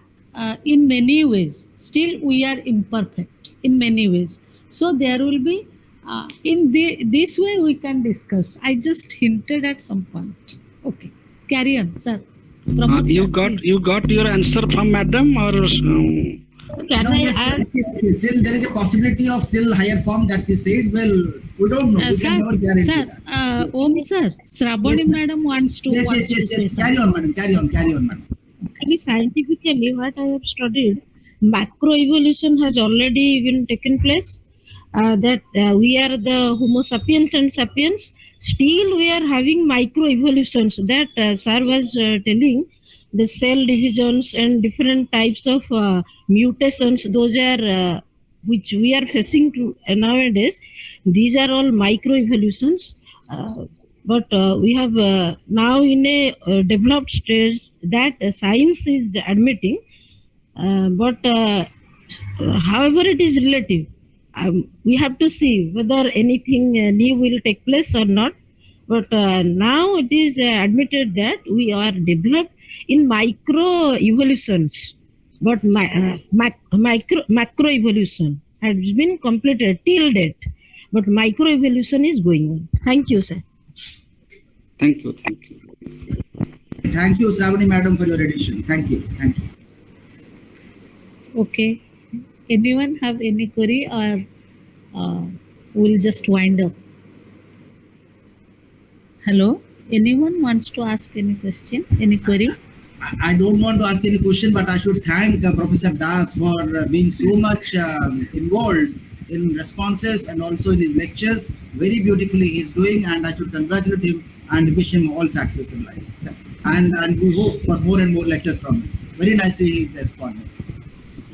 in many ways. Still we are imperfect in many ways. So there will be this way we can discuss. I just hinted at some point. Okay, carry on, sir. Pramod sir, please. You got your answer from madam or Can No, I yes, add? okay. Still there is a possibility of still higher form that she said. Well, we don't know. We can Sir, never guarantee sir, that. Om sir, Srabani Yes, ma'am. madam wants to say Yes. Carry something. on, madam. Carry on, madam. Actually, scientifically, what I have studied, macroevolution has already been taken place. That we are the Homo sapiens and sapiens. Still, we are having microevolutions. That sir was telling the cell divisions and different types of mutations. Those are which we are facing to, nowadays. These are all microevolutions. But we have now in a developed stage that science is admitting, but however it is relative. We have to see whether anything new will take place or not. But now it is admitted that we are developed in micro evolutions, but macro evolution has been completed till date, but micro evolution is going on. Thank you, sir. thank you, thank you. Thank you, Sravani madam, for your addition. Thank you. Okay. Anyone have any query or we'll just wind up? Hello? Anyone wants to ask any question, any query? I don't want to ask any question, but I should thank Professor Das for being so much involved in responses and also in his lectures. Very beautifully he is doing, and I should congratulate him and wish him all success in life. And we hope for more and more lectures from him. Very nicely he is responding.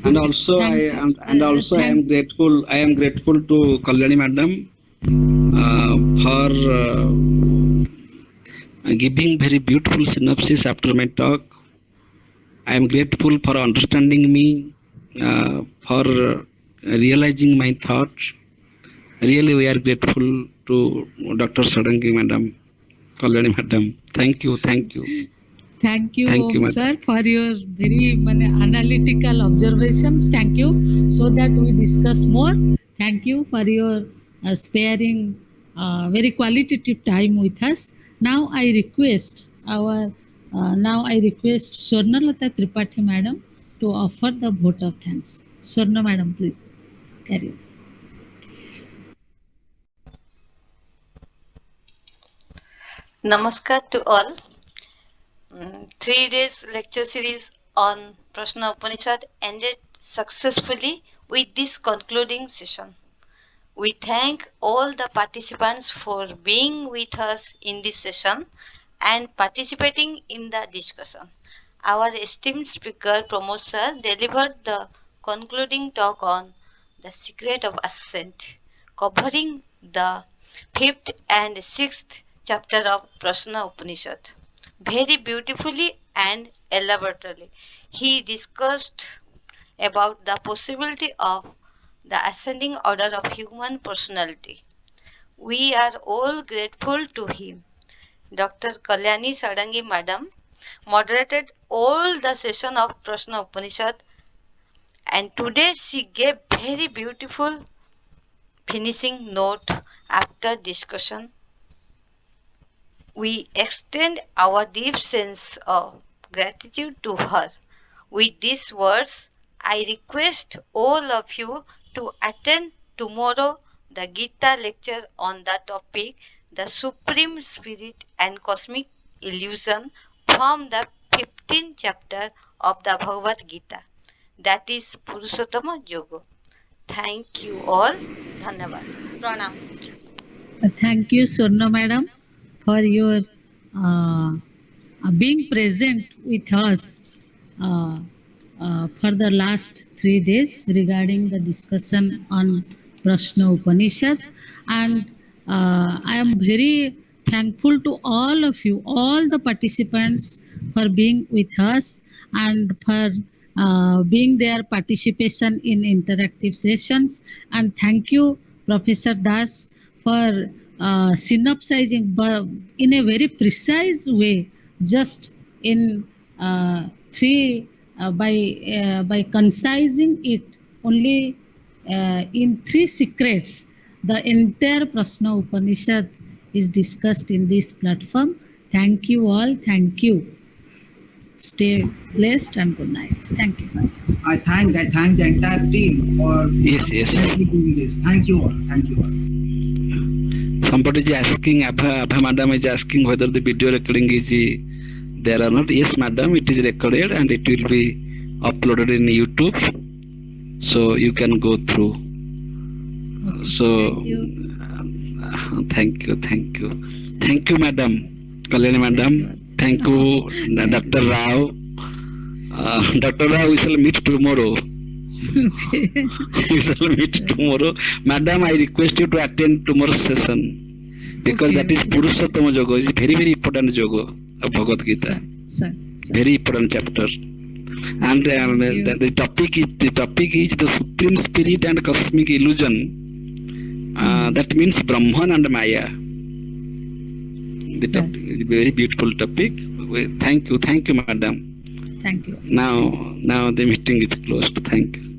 And also Thank I you. am I am grateful. I am grateful to Kalyani madam for giving very beautiful synopsis after my talk. I am grateful for understanding me, for realizing my thoughts. Really, we are grateful to Dr. Sadangi madam, Kalyani madam. Thank you, thank you. Thank you, Thank you, Om madam. sir, for your very analytical observations. Thank you. So that we discuss more. Thank you for your sparing very qualitative time with us. Now I request Swarnalata Tripathi madam to offer the vote of thanks. Swarna madam, please carry on. Namaskar to all. 3 days lecture series on Prashna Upanishad ended successfully with this concluding session. We thank all the participants for being with us in this session and participating in the discussion. Our esteemed speaker Pramod sir delivered the concluding talk on the secret of ascent, covering the fifth and sixth chapter of Prashna Upanishad. Very beautifully and elaborately, he discussed about the possibility of the ascending order of human personality. We are all grateful to him. Dr. Kalyani Sadangi Madam moderated all the session of Prashna Upanishad And today she gave very beautiful finishing note after discussion. We extend our deep sense of gratitude to her. With these words, I request all of you to attend tomorrow the Gita lecture on the topic the Supreme Spirit and Cosmic Illusion from the 15th chapter of the Bhagavad Gita. That is Purushottama Yoga. Thank you all. Dhanyavad. Pranam. Thank you, Swarna Madam, for your uh, being present with us for the last 3 days regarding the discussion on Prashna Upanishad. And I am very thankful to all of you, all the participants, for being with us and for being their participation in interactive sessions. And thank you, Professor Das, for synopsizing in a very precise way, just in three by concising it only in three secrets. The entire Prashna Upanishad is discussed in this platform. Thank you all. Thank you. Stay blessed and good night. Thank you. I thank the entire team for Yes. doing this. Thank you all. Thank you all. Somebody is asking, Abha madam is asking whether the video recording is there or not. Yes, madam, it is recorded and it will be uploaded in YouTube. So you can go through. Okay, So thank you. Thank you, madam. Kalyani madam. Thank you, Dr. Rao. Dr. Rao, we shall meet tomorrow. Okay. We shall meet tomorrow. Madam, I request you to attend tomorrow's session because Okay, that is okay. Purushottama Yoga. It's very, very important yoga of Bhagavad Gita. Sir. Very important chapter. And Thank you. the topic is the Supreme Spirit and Cosmic Illusion. That means Brahman and Maya. The Sir. topic is a very beautiful topic. Thank you, madam. Thank you. Now the meeting is closed. Thank you.